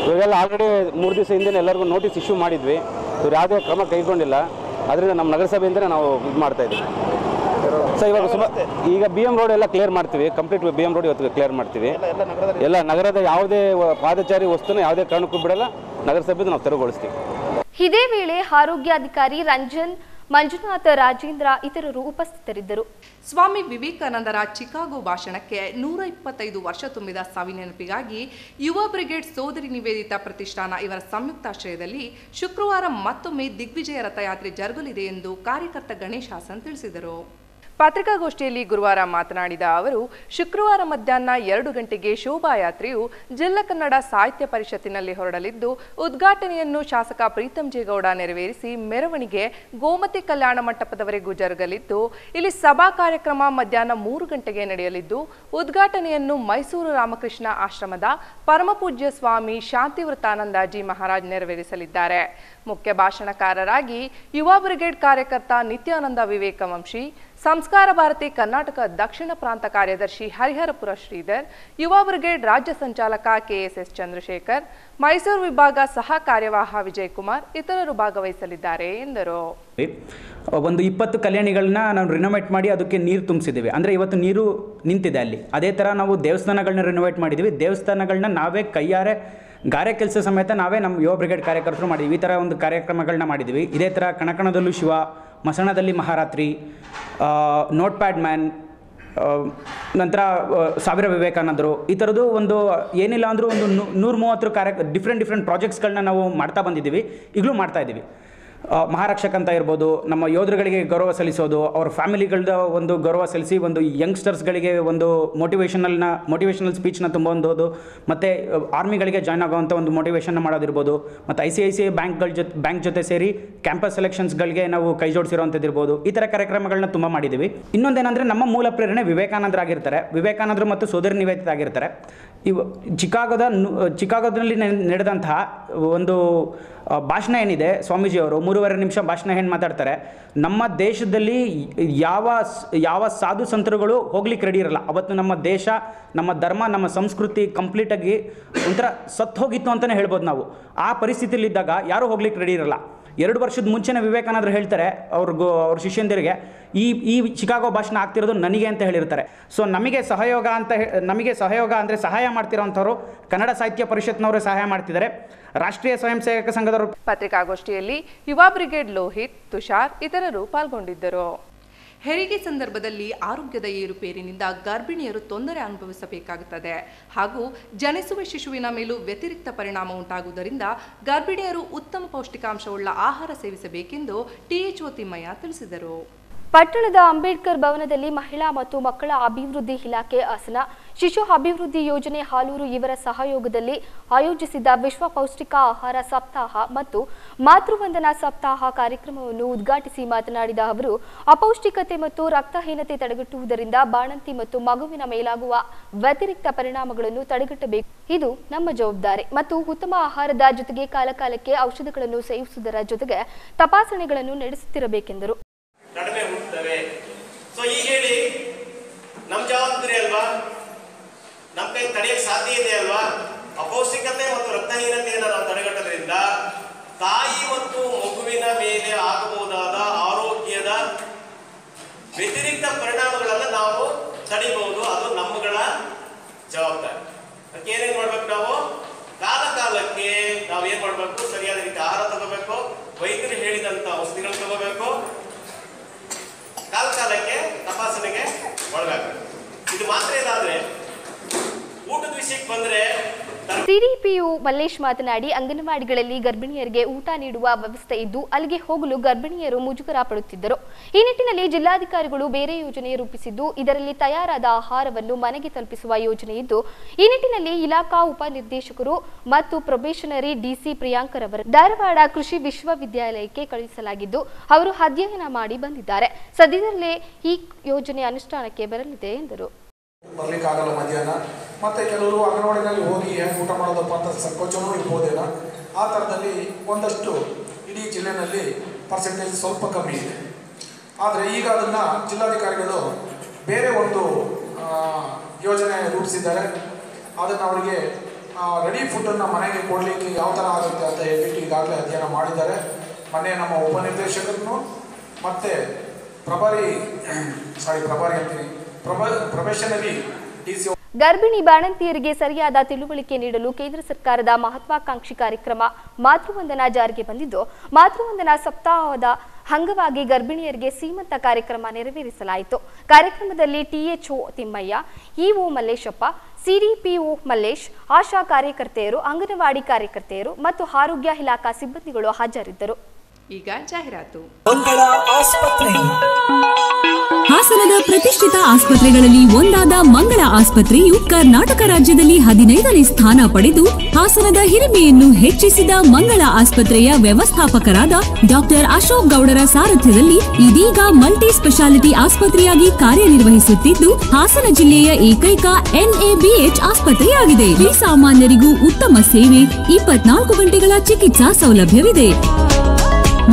ಇವಾಗೆಲ್ಲ ಆಲ್ರೆಡಿ 3 ದಿವಸ ಹಿಂದೆ ಎಲ್ಲರಿಗೂ ನೋಟಿಸ್ ಇಶ್ಯೂ ಮಾಡಿದ್ವಿ. ಇವ್ರು ಯಾವುದೇ ಕ್ರಮ ಕೈಗೊಂಡಿಲ್ಲ. ಅದರಿಂದ ನಮ್ಮ ನಗರಸಭೆಯಿಂದಲೇ ನಾವು ಇದು ಮಾಡ್ತಾ ಇದ್ದೀವಿ. ಸೊ ಇವಾಗ ಈಗ BM ರೋಡ್ ಎಲ್ಲ ಕ್ಲಿಯರ್ ಮಾಡ್ತೀವಿ. ಕಂಪ್ಲೀಟ್ BM ರೋಡ್ ಇವತ್ತು ಕ್ಲಿಯರ್ ಮಾಡ್ತೀವಿ. ಎಲ್ಲ ನಗರದ ಯಾವುದೇ ಪಾದಚಾರಿ ವಸ್ತುನ ಯಾವುದೇ ಕಾರಣಕ್ಕೂ ಬಿಡಲ್ಲ. ನಗರಸಭೆಯಿಂದ ನಾವು ತೆರವುಗೊಳಿಸ್ತೀವಿ. ಇದೇ ವೇಳೆ ಆರೋಗ್ಯಾಧಿಕಾರಿ ರಂಜನ್, ಮಂಜುನಾಥ್, ರಾಜೇಂದ್ರ ಇತರರು ಉಪಸ್ಥಿತರಿದ್ದರು. ಸ್ವಾಮಿ ವಿವೇಕಾನಂದರ ಚಿಕಾಗೋ ಭಾಷಣಕ್ಕೆ 125 ವರ್ಷ ತುಂಬಿದ ಸವಿನೆನಪಿಗಾಗಿ ಯುವ ಬ್ರಿಗೇಡ್ ಸೋದರಿ ನಿವೇದಿತಾ ಪ್ರತಿಷ್ಠಾನ ಇವರ ಸಂಯುಕ್ತಾಶ್ರಯದಲ್ಲಿ ಶುಕ್ರವಾರ ಮತ್ತೊಮ್ಮೆ ದಿಗ್ವಿಜಯ ರಥಯಾತ್ರೆ ಜರುಗಲಿದೆ ಎಂದು ಕಾರ್ಯಕರ್ತ ಗಣೇಶ್ ಹಾಸನ್ ತಿಳಿಸಿದರು. ಪತ್ರಿಕಾಗೋಷ್ಠಿಯಲ್ಲಿ ಗುರುವಾರ ಮಾತನಾಡಿದ ಅವರು, ಶುಕ್ರವಾರ ಮಧ್ಯಾಹ್ನ 2 ಗಂಟೆಗೆ ಶೋಭಾಯಾತ್ರೆಯು ಜಿಲ್ಲಾ ಕನ್ನಡ ಸಾಹಿತ್ಯ ಪರಿಷತ್ತಿನಲ್ಲಿ ಹೊರಡಲಿದ್ದು, ಉದ್ಘಾಟನೆಯನ್ನು ಶಾಸಕ ಪ್ರೀತಂ ಜೇಗೌಡ ನೆರವೇರಿಸಿ ಮೆರವಣಿಗೆ ಗೋಮತಿ ಕಲ್ಯಾಣ ಮಂಟಪದವರೆಗೂ ಜರುಗಲಿದ್ದು, ಇಲ್ಲಿ ಸಭಾ ಕಾರ್ಯಕ್ರಮ ಮಧ್ಯಾಹ್ನ 3 ಗಂಟೆಗೆ ನಡೆಯಲಿದ್ದು, ಉದ್ಘಾಟನೆಯನ್ನು ಮೈಸೂರು ರಾಮಕೃಷ್ಣ ಆಶ್ರಮದ ಪರಮಪೂಜ್ಯ ಸ್ವಾಮಿ ಶಾಂತಿವೃತಾನಂದಾಜಿ ಮಹಾರಾಜ್ ನೆರವೇರಿಸಲಿದ್ದಾರೆ. ಮುಖ್ಯ ಭಾಷಣಕಾರರಾಗಿ ಯುವ ಬ್ರಿಗೇಡ್ ಕಾರ್ಯಕರ್ತ ನಿತ್ಯಾನಂದ ವಿವೇಕವಂಶಿ, ಸಂಸ್ಕಾರ ಭಾರತಿ ಕರ್ನಾಟಕ ದಕ್ಷಿಣ ಪ್ರಾಂತ ಕಾರ್ಯದರ್ಶಿ ಹರಿಹರಪುರ ಶ್ರೀಧರ್, ಯುವ ಬ್ರಿಗೇಡ್ ರಾಜ್ಯ ಸಂಚಾಲಕ KSS ಚಂದ್ರಶೇಖರ್, ಮೈಸೂರು ವಿಭಾಗ ಸಹ ಕಾರ್ಯವಾಹ ವಿಜಯಕುಮಾರ್ ಇತರರು ಭಾಗವಹಿಸಲಿದ್ದಾರೆ ಎಂದರು. ಒಂದು 20 ಕಲ್ಯಾಣಿಗಳನ್ನ ನಾವು ರಿನೋವೇಟ್ ಮಾಡಿ ಅದಕ್ಕೆ ನೀರು ತುಂಬಿಸಿದ್ದೀವಿ. ಅಂದರೆ ಇವತ್ತು ನೀರು ನಿಂತಿದೆ ಅಲ್ಲಿ. ಅದೇ ಥರ ನಾವು ದೇವಸ್ಥಾನಗಳನ್ನ ರಿನೋವೇಟ್ ಮಾಡಿದ್ದೀವಿ. ದೇವಸ್ಥಾನಗಳನ್ನ ನಾವೇ ಕೈಯಾರೆ ಗಾರೆ ಕೆಲಸ ಸಮೇತ ನಾವೇ ನಮ್ಮ ಯುವ ಬ್ರಿಗೇಡ್ ಕಾರ್ಯಕರ್ತರು ಮಾಡಿದ್ವಿ. ಈ ಥರ ಒಂದು ಕಾರ್ಯಕ್ರಮಗಳನ್ನ ಮಾಡಿದ್ವಿ. ಇದೇ ಥರ ಕಣಕಣದಲ್ಲೂ ಶಿವ, ಮಸಣದಲ್ಲಿ ಮಹಾರಾತ್ರಿ, ನೋಟ್ ಪ್ಯಾಡ್ ಮ್ಯಾನ್, ನಂತರ ಸಾವಿರ ವಿವೇಕಾನಂದರು, ಈ ಥರದ್ದು ಒಂದು ಏನಿಲ್ಲ ಅಂದರೂ ಒಂದು 130 ಡಿಫ್ರೆಂಟ್ ಪ್ರಾಜೆಕ್ಟ್ಸ್ಗಳನ್ನ ನಾವು ಮಾಡ್ತಾ ಬಂದಿದ್ದೀವಿ. ಈಗಲೂ ಮಾಡ್ತಾ ಇದ್ದೀವಿ. ಮಹಾರಕ್ಷಕ ಅಂತ ಇರ್ಬೋದು, ನಮ್ಮ ಯೋಧರುಗಳಿಗೆ ಗೌರವ ಸಲ್ಲಿಸೋದು, ಅವ್ರ ಫ್ಯಾಮಿಲಿಗಳದ ಒಂದು ಗೌರವ ಸಲ್ಲಿಸಿ ಒಂದು ಯಂಗ್ಸ್ಟರ್ಸ್ಗಳಿಗೆ ಒಂದು ಮೋಟಿವೇಶನಲ್ ಸ್ಪೀಚ್ನ ತುಂಬೋದು, ಮತ್ತು ಆರ್ಮಿಗಳಿಗೆ ಜಾಯ್ನ್ ಆಗೋವಂಥ ಒಂದು ಮೋಟಿವೇಶನ್ನ ಮಾಡೋದಿರ್ಬೋದು, ಮತ್ತು ICICI ಬ್ಯಾಂಕ್ ಜೊತೆ ಸೇರಿ ಕ್ಯಾಂಪಸ್ ಸೆಲೆಕ್ಷನ್ಸ್ಗಳಿಗೆ ನಾವು ಕೈ ಜೋಡಿಸಿರೋವಂಥದ್ದಿರ್ಬೋದು. ಈ ಥರ ಕಾರ್ಯಕ್ರಮಗಳನ್ನ ತುಂಬ ಮಾಡಿದ್ದೀವಿ. ಇನ್ನೊಂದೇನೆಂದರೆ ನಮ್ಮ ಮೂಲ ಪ್ರೇರಣೆ ವಿವೇಕಾನಂದರಾಗಿರ್ತಾರೆ. ವಿವೇಕಾನಂದರು ಮತ್ತು ಸೋದರಿ ನಿವೇದಿತ ಆಗಿರ್ತಾರೆ. ಇವು ಚಿಕಾಗೋದಲ್ಲಿ ನಡೆದಂತಹ ಒಂದು ಭಾಷಣ ಏನಿದೆ, ಸ್ವಾಮೀಜಿಯವರು 3.5 ನಿಮಿಷ ಭಾಷಣ ಏನು ಮಾತಾಡ್ತಾರೆ, ನಮ್ಮ ದೇಶದಲ್ಲಿ ಯಾವ ಸಾಧು ಸಂತರುಗಳು ಹೋಗ್ಲಿಕ್ಕೆ ರೆಡಿ ಇರಲ್ಲ. ಅವತ್ತು ನಮ್ಮ ದೇಶ, ನಮ್ಮ ಧರ್ಮ, ನಮ್ಮ ಸಂಸ್ಕೃತಿ ಕಂಪ್ಲೀಟಾಗಿ ಒಂಥರ ಸತ್ತು ಹೋಗಿತ್ತು ಅಂತಲೇ ಹೇಳ್ಬೋದು ನಾವು. ಆ ಪರಿಸ್ಥಿತಿಯಲ್ಲಿದ್ದಾಗ ಯಾರೂ ಹೋಗ್ಲಿಕ್ಕೆ ರೆಡಿ ಇರಲ್ಲ. 2 ವರ್ಷದ ಮುಂಚೆನೇ ವಿವೇಕಾನಂದರು ಹೇಳ್ತಾರೆ ಅವ್ರ ಶಿಷ್ಯಂದಿರಿಗೆ, ಈ ಚಿಕಾಗೋ ಭಾಷಣ ಆಗ್ತಿರೋದು ನನಗೆ ಅಂತ ಹೇಳಿರ್ತಾರೆ. ಸೊ ನಮಗೆ ಸಹಯೋಗ ಅಂದರೆ ಸಹಾಯ ಮಾಡ್ತಿರೋಂಥವ್ರು ಕನ್ನಡ ಸಾಹಿತ್ಯ ಪರಿಷತ್ನವರು ಸಹಾಯ ಮಾಡ್ತಿದ್ದಾರೆ. ರಾಷ್ಟ್ರೀಯ ಸ್ವಯಂ ಸೇವಕ ಸಂಘದವರು. ಪತ್ರಿಕಾಗೋಷ್ಠಿಯಲ್ಲಿ ಯುವ ಬ್ರಿಗೇಡ್ ಲೋಹಿತ್, ತುಷಾರ್ ಇತರರು ಪಾಲ್ಗೊಂಡಿದ್ದರು. ಹೆರಿಗೆ ಸಂದರ್ಭದಲ್ಲಿ ಆರೋಗ್ಯದ ಏರುಪೇರಿನಿಂದ ಗರ್ಭಿಣಿಯರು ತೊಂದರೆ ಅನುಭವಿಸಬೇಕಾಗುತ್ತದೆ ಹಾಗೂ ಜನಿಸುವ ಶಿಶುವಿನ ಮೇಲೂ ವ್ಯತಿರಿಕ್ತ ಪರಿಣಾಮ ಉಂಟಾಗುವುದರಿಂದ ಗರ್ಭಿಣಿಯರು ಉತ್ತಮ ಪೌಷ್ಟಿಕಾಂಶವುಳ್ಳ ಆಹಾರ ಸೇವಿಸಬೇಕೆಂದು THO ತಿಮ್ಮಯ್ಯ ತಿಳಿಸಿದರು. ಪಟ್ಟಣದ ಅಂಬೇಡ್ಕರ್ ಭವನದಲ್ಲಿ ಮಹಿಳಾ ಮತ್ತು ಮಕ್ಕಳ ಅಭಿವೃದ್ಧಿ ಇಲಾಖೆ, ಹಾಸನ ಶಿಶು ಅಭಿವೃದ್ಧಿ ಯೋಜನೆ ಹಾಲೂರು ಇವರ ಸಹಯೋಗದಲ್ಲಿ ಆಯೋಜಿಸಿದ್ದ ವಿಶ್ವ ಪೌಷ್ಟಿಕ ಆಹಾರ ಸಪ್ತಾಹ ಮತ್ತು ಮಾತೃವಂದನಾ ಸಪ್ತಾಹ ಕಾರ್ಯಕ್ರಮವನ್ನು ಉದ್ಘಾಟಿಸಿ ಮಾತನಾಡಿದ ಅವರು, ಅಪೌಷ್ಟಿಕತೆ ಮತ್ತು ರಕ್ತಹೀನತೆ ತಡೆಗಟ್ಟುವುದರಿಂದ ಬಾಣಂತಿ ಮತ್ತು ಮಗುವಿನ ಮೇಲಾಗುವ ವ್ಯತಿರಿಕ್ತ ಪರಿಣಾಮಗಳನ್ನು ತಡೆಗಟ್ಟಬೇಕು. ಇದು ನಮ್ಮ ಜವಾಬ್ದಾರಿ ಮತ್ತು ಉತ್ತಮ ಆಹಾರದ ಜೊತೆಗೆ ಕಾಲಕಾಲಕ್ಕೆ ಔಷಧಗಳನ್ನು ಸೇವಿಸುವುದರ ಜೊತೆಗೆ ತಪಾಸಣೆಗಳನ್ನು ನಡೆಸುತ್ತಿರಬೇಕೆಂದರು. ಕಡಿಮೆ ಹುಟ್ಟುತ್ತವೆ. ಸೊ ಈಗ ಹೇಳಿ, ನಮ್ಮ ಜವಾಬ್ದಾರಿ ಅಲ್ವಾ? ನಮ್ಮ ಕೈ ತಡೆಯಕ್ಕೆ ಸಾಧ್ಯ ಇದೆ ಅಲ್ವಾ? ಅಪೌಷ್ಟಿಕತೆ ಮತ್ತು ರಕ್ತಹೀನತೆಯನ್ನು ನಾವು ತಡೆಗಟ್ಟೋದ್ರಿಂದ ತಾಯಿ ಮತ್ತು ಮಗುವಿನ ತಡಿಬಹುದು, ಅದು ನಮ್ಮಗಳ ಜವಾಬ್ದಾರಿ. ಅದಕ್ಕೆ ಏನೇನು ಮಾಡ್ಬೇಕು, ನಾವು ಕಾಲಕ್ಕೆ ನಾವು ಏನ್ ಮಾಡ್ಬೇಕು, ಸರಿಯಾದ ರೀತಿ ಆಹಾರ ತಗೋಬೇಕು, ವೈದ್ಯರು ಹೇಳಿದಂತ ಔಷಧಿಗಳು ತಗೋಬೇಕು, ಕಾಲಕ್ಕೆ ತಪಾಸಣೆಗೆ ಒಳಗಾಗಬೇಕು. ಇದು ಮಾತ್ರ ಇದಾದ್ರೆ ಊಟದ ವಿಷಯಕ್ಕೆ ಬಂದ್ರೆ ಸಿಡಿಪಿಯು ಮಲ್ಲೇಶ್ ಮಾತನಾಡಿ, ಅಂಗನವಾಡಿಗಳಲ್ಲಿ ಗರ್ಭಿಣಿಯರಿಗೆ ಊಟ ನೀಡುವ ವ್ಯವಸ್ಥೆ ಇದ್ದು ಅಲ್ಲಿಗೆ ಹೋಗಲು ಗರ್ಭಿಣಿಯರು ಮುಜುಗರ ಪಡುತ್ತಿದ್ದರು. ಈ ನಿಟ್ಟಿನಲ್ಲಿ ಜಿಲ್ಲಾಧಿಕಾರಿಗಳು ಬೇರೆ ಯೋಜನೆ ರೂಪಿಸಿದ್ದು ಇದರಲ್ಲಿ ತಯಾರಾದ ಆಹಾರವನ್ನು ಮನೆಗೆ ತಲುಪಿಸುವ ಯೋಜನೆ ಇದ್ದು ಈ ನಿಟ್ಟಿನಲ್ಲಿ ಇಲಾಖಾ ಉಪನಿರ್ದೇಶಕರು ಮತ್ತು ಪ್ರೊಬೇಷನರಿ ಡಿಸಿ ಪ್ರಿಯಾಂಕರವರು ಧಾರವಾಡ ಕೃಷಿ ವಿಶ್ವವಿದ್ಯಾಲಯಕ್ಕೆ ಕಳುಹಿಸಲಾಗಿದ್ದು ಅವರು ಅಧ್ಯಯನ ಮಾಡಿ ಬಂದಿದ್ದಾರೆ. ಸದ್ಯದಲ್ಲೇ ಈ ಯೋಜನೆ ಅನುಷ್ಠಾನಕ್ಕೆ ಬರಲಿದೆ ಎಂದರು. ಬರಲಿಕ್ಕಾಗಲ್ಲ ಮಧ್ಯಾಹ್ನ, ಮತ್ತು ಕೆಲವರು ಅಂಗನವಾಡಿನಲ್ಲಿ ಹೋಗಿ ಹೆಂಗೆ ಊಟ ಮಾಡೋದಪ್ಪ ಅಂತ ಸಂಕೋಚನೂ ಇರ್ಬೋದೇನೋ. ಆ ಥರದಲ್ಲಿ ಒಂದಷ್ಟು ಇಡೀ ಜಿಲ್ಲೆಯಲ್ಲಿ ಪರ್ಸೆಂಟೇಜ್ ಸ್ವಲ್ಪ ಕಮ್ಮಿ ಇದೆ. ಆದರೆ ಈಗ ಅದನ್ನು ಜಿಲ್ಲಾಧಿಕಾರಿಗಳು ಬೇರೆ ಒಂದು ಯೋಜನೆ ರೂಪಿಸಿದ್ದಾರೆ. ಅದನ್ನು ಅವರಿಗೆ ರೆಡಿ ಫುಡ್ಡನ್ನು ಮನೆಗೆ ಕೊಡಲಿಕ್ಕೆ ಯಾವ ಥರ ಆಗುತ್ತೆ ಅಂತ ಹೇಳ್ಬಿಟ್ಟು ಈಗಾಗಲೇ ಅಧ್ಯಯನ ಮಾಡಿದ್ದಾರೆ. ಮೊನ್ನೆ ನಮ್ಮ ಉಪನಿರ್ದೇಶಕರನ್ನು ಮತ್ತು ಪ್ರೊಬೇಷನರಿ ಡಿಸಿ ಗರ್ಭಿಣಿ ಬಾಣಂತಿಯರಿಗೆ ಸರಿಯಾದ ತಿಳುವಳಿಕೆ ನೀಡಲು ಕೇಂದ್ರ ಸರ್ಕಾರದ ಮಹತ್ವಾಕಾಂಕ್ಷಿ ಕಾರ್ಯಕ್ರಮ ಮಾತೃವಂದನಾ ಜಾರಿಗೆ ಬಂದಿದ್ದು ಮಾತೃವಂದನಾ ಸಪ್ತಾಹದ ಅಂಗವಾಗಿ ಗರ್ಭಿಣಿಯರಿಗೆ ಸೀಮಂತ ಕಾರ್ಯಕ್ರಮ ನೆರವೇರಿಸಲಾಯಿತು. ಕಾರ್ಯಕ್ರಮದಲ್ಲಿ THO Thimmaiah, EO Malleshappa, CDPO Mallesh, Asha ಕಾರ್ಯಕರ್ತೆಯರು, ಅಂಗನವಾಡಿ ಕಾರ್ಯಕರ್ತೆಯರು ಮತ್ತು ಆರೋಗ್ಯ ಇಲಾಖಾ ಸಿಬ್ಬಂದಿಗಳು ಹಾಜರಿದ್ದರು. ಈಗ ಜಾಹೀರಾತು. ಮಂಗಳ ಆಸ್ಪತ್ರೆ ಹಾಸನದ ಪ್ರತಿಷ್ಠಿತ ಆಸ್ಪತ್ರೆಗಳಲ್ಲಿ ಒಂದಾದ ಮಂಗಳ ಆಸ್ಪತ್ರೆಯು ಕರ್ನಾಟಕ ರಾಜ್ಯದಲ್ಲಿ 15ನೇ ಸ್ಥಾನ ಪಡೆದು ಹಾಸನದ ಹಿರಿಮೆಯನ್ನು ಹೆಚ್ಚಿಸಿದ ಮಂಗಳ ಆಸ್ಪತ್ರೆಯ ವ್ಯವಸ್ಥಾಪಕರಾದ ಡಾಕ್ಟರ್ ಅಶೋಕ್ ಗೌಡರ ಸಾರಥ್ಯದಲ್ಲಿ ಇದೀಗ ಮಲ್ಟಿ ಸ್ಪೆಷಾಲಿಟಿ ಆಸ್ಪತ್ರೆಯಾಗಿ ಕಾರ್ಯನಿರ್ವಹಿಸುತ್ತಿದ್ದು ಹಾಸನ ಜಿಲ್ಲೆಯ ಏಕೈಕ NABH ಆಸ್ಪತ್ರೆಯಾಗಿದೆ. ಸಾಮಾನ್ಯರಿಗೂ ಉತ್ತಮ ಸೇವೆ, 24 ಗಂಟೆಗಳ ಚಿಕಿತ್ಸಾ ಸೌಲಭ್ಯವಿದೆ.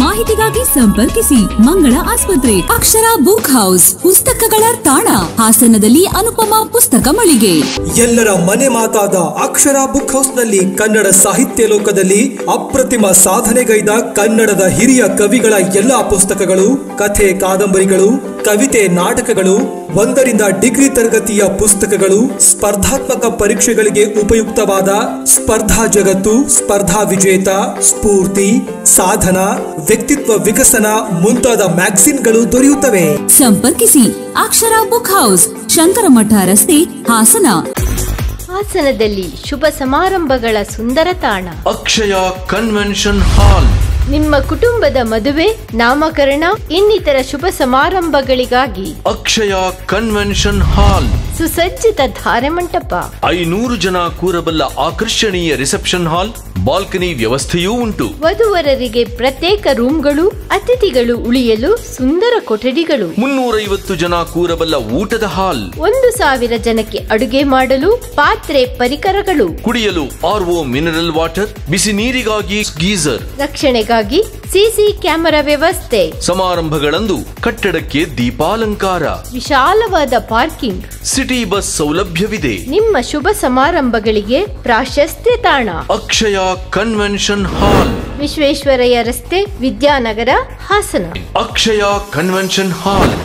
ಮಾಹಿತಿಗಾಗಿ ಸಂಪರ್ಕಿಸಿ ಮಂಗಳ ಆಸ್ಪತ್ರೆ. ಅಕ್ಷರ ಬುಕ್ ಹೌಸ್, ಪುಸ್ತಕಗಳ ತಾಣ, ಹಾಸನದಲ್ಲಿ ಅನುಪಮ ಪುಸ್ತಕ ಮಳಿಗೆ. ಎಲ್ಲರ ಮನೆ ಮಾತಾದ ಅಕ್ಷರ ಬುಕ್ ಹೌಸ್ ನಲ್ಲಿ ಕನ್ನಡ ಸಾಹಿತ್ಯ ಲೋಕದಲ್ಲಿ ಅಪ್ರತಿಮ ಸಾಧನೆಗೈದ ಕನ್ನಡದ ಹಿರಿಯ ಕವಿಗಳ ಎಲ್ಲಾ ಪುಸ್ತಕಗಳು, ಕಥೆ ಕಾದಂಬರಿಗಳು, ಕವಿತೆ ನಾಟಕಗಳು, 1ರಿಂದ ಡಿಗ್ರಿ ತರಗತಿಯ ಪುಸ್ತಕಗಳು, ಸ್ಪರ್ಧಾತ್ಮಕ ಪರೀಕ್ಷೆಗಳಿಗೆ ಉಪಯುಕ್ತವಾದ ಸ್ಪರ್ಧಾ ಜಗತ್ತು, ಸ್ಪರ್ಧಾ ವಿಜೇತ, ಸ್ಫೂರ್ತಿ, ಸಾಧನ, ವ್ಯಕ್ತಿತ್ವ ವಿಕಸನ ಮುಂತಾದ ಮ್ಯಾಗಝಿನ್ಗಳು ದೊರೆಯುತ್ತವೆ. ಸಂಪರ್ಕಿಸಿ ಅಕ್ಷರ ಬುಕ್ ಹೌಸ್, ಶಂಕರಮಠ ರಸ್ತೆ, ಹಾಸನ. ಹಾಸನದಲ್ಲಿ ಶುಭ ಸಮಾರಂಭಗಳ ಸುಂದರ ತಾಣ ಅಕ್ಷಯ ಕನ್ವೆನ್ಷನ್ ಹಾಲ್. ನಿಮ್ಮ ಕುಟುಂಬದ ಮದುವೆ, ನಾಮಕರಣ ಇನ್ನಿತರ ಶುಭ ಸಮಾರಂಭಗಳಿಗಾಗಿ ಅಕ್ಷಯ ಕನ್ವೆನ್ಷನ್ ಹಾಲ್. ಸುಸಜ್ಜಿತ ಧಾರೆ ಮಂಟಪ, 500 ಜನ ಕೂರಬಲ್ಲ ಆಕರ್ಷಣೀಯ ರಿಸೆಪ್ಷನ್ ಹಾಲ್, ಬಾಲ್ಕನಿ ವ್ಯವಸ್ಥೆಯೂ ಉಂಟು. ವಧುವರರಿಗೆ ಪ್ರತ್ಯೇಕ ರೂಮ್ಗಳು, ಅತಿಥಿಗಳು ಉಳಿಯಲು ಸುಂದರ ಕೊಠಡಿಗಳು, 350 ಜನ ಕೂರಬಲ್ಲ ಊಟದ ಹಾಲ್, 1000 ಜನಕ್ಕೆ ಅಡುಗೆ ಮಾಡಲು ಪಾತ್ರೆ ಪರಿಕರಗಳು, ಕುಡಿಯಲು RO ಮಿನರಲ್ ವಾಟರ್, ಬಿಸಿ ನೀರಿಗಾಗಿ ಗೀಸರ್, ರಕ್ಷಣೆಗಾಗಿ ಸಿಸಿ ಕ್ಯಾಮೆರಾ ವ್ಯವಸ್ಥೆ, ಸಮಾರಂಭಗಳಂದು ಕಟ್ಟಡಕ್ಕೆ ದೀಪಾಲಂಕಾರ, ವಿಶಾಲವಾದ ಪಾರ್ಕಿಂಗ್, ಸಿಟಿ ಬಸ್ ಸೌಲಭ್ಯವಿದೆ. ನಿಮ್ಮ ಶುಭ ಸಮಾರಂಭಗಳಿಗೆ ಪ್ರಾಶಸ್ತ್ಯ ತಾಣ ಅಕ್ಷಯ ಕನ್ವೆನ್ಷನ್ ಹಾಲ್, ವಿಶ್ವೇಶ್ವರಯ್ಯ ರಸ್ತೆ, Vidyanagar, Hassan. Akshaya convention hall,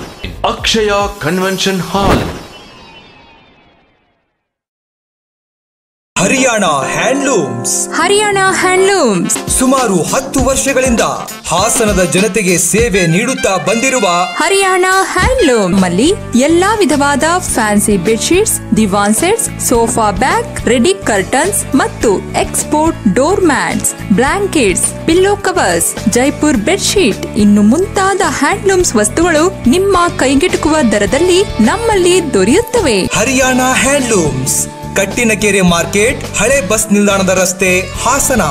Akshaya convention hall. Haryana handlooms. Haryana handlooms ಸುಮಾರು 10 ವರ್ಷಗಳಿಂದ ಹಾಸನದ ಜನತೆಗೆ ಸೇವೆ ನೀಡುತ್ತಾ ಬಂದಿರುವ ಹರಿಯಾಣ ಹ್ಯಾಂಡ್ಲೂಮ್ ಅಲ್ಲಿ ಎಲ್ಲಾ ವಿಧವಾದ fancy bedsheets, divan sets, sofa bag, ready curtains ಮತ್ತು export door mats, blankets, pillow covers, Jaipur bedsheet ಇನ್ನು ಮುಂತಾದ ಹ್ಯಾಂಡ್ಲೂಮ್ಸ್ ವಸ್ತುಗಳು ನಿಮ್ಮ ಕೈಗೆಟುಕುವ ದರದಲ್ಲಿ ನಮ್ಮಲ್ಲಿ ದೊರೆಯುತ್ತವೆ. ಹರಿಯಾಣ ಹ್ಯಾಂಡ್ಲೂಮ್ಸ್, ಕಟ್ಟಿನಕೆರೆ ಮಾರ್ಕೆಟ್, ಹಳೆ ಬಸ್ ನಿಲ್ದಾಣದ ರಸ್ತೆ, ಹಾಸನ.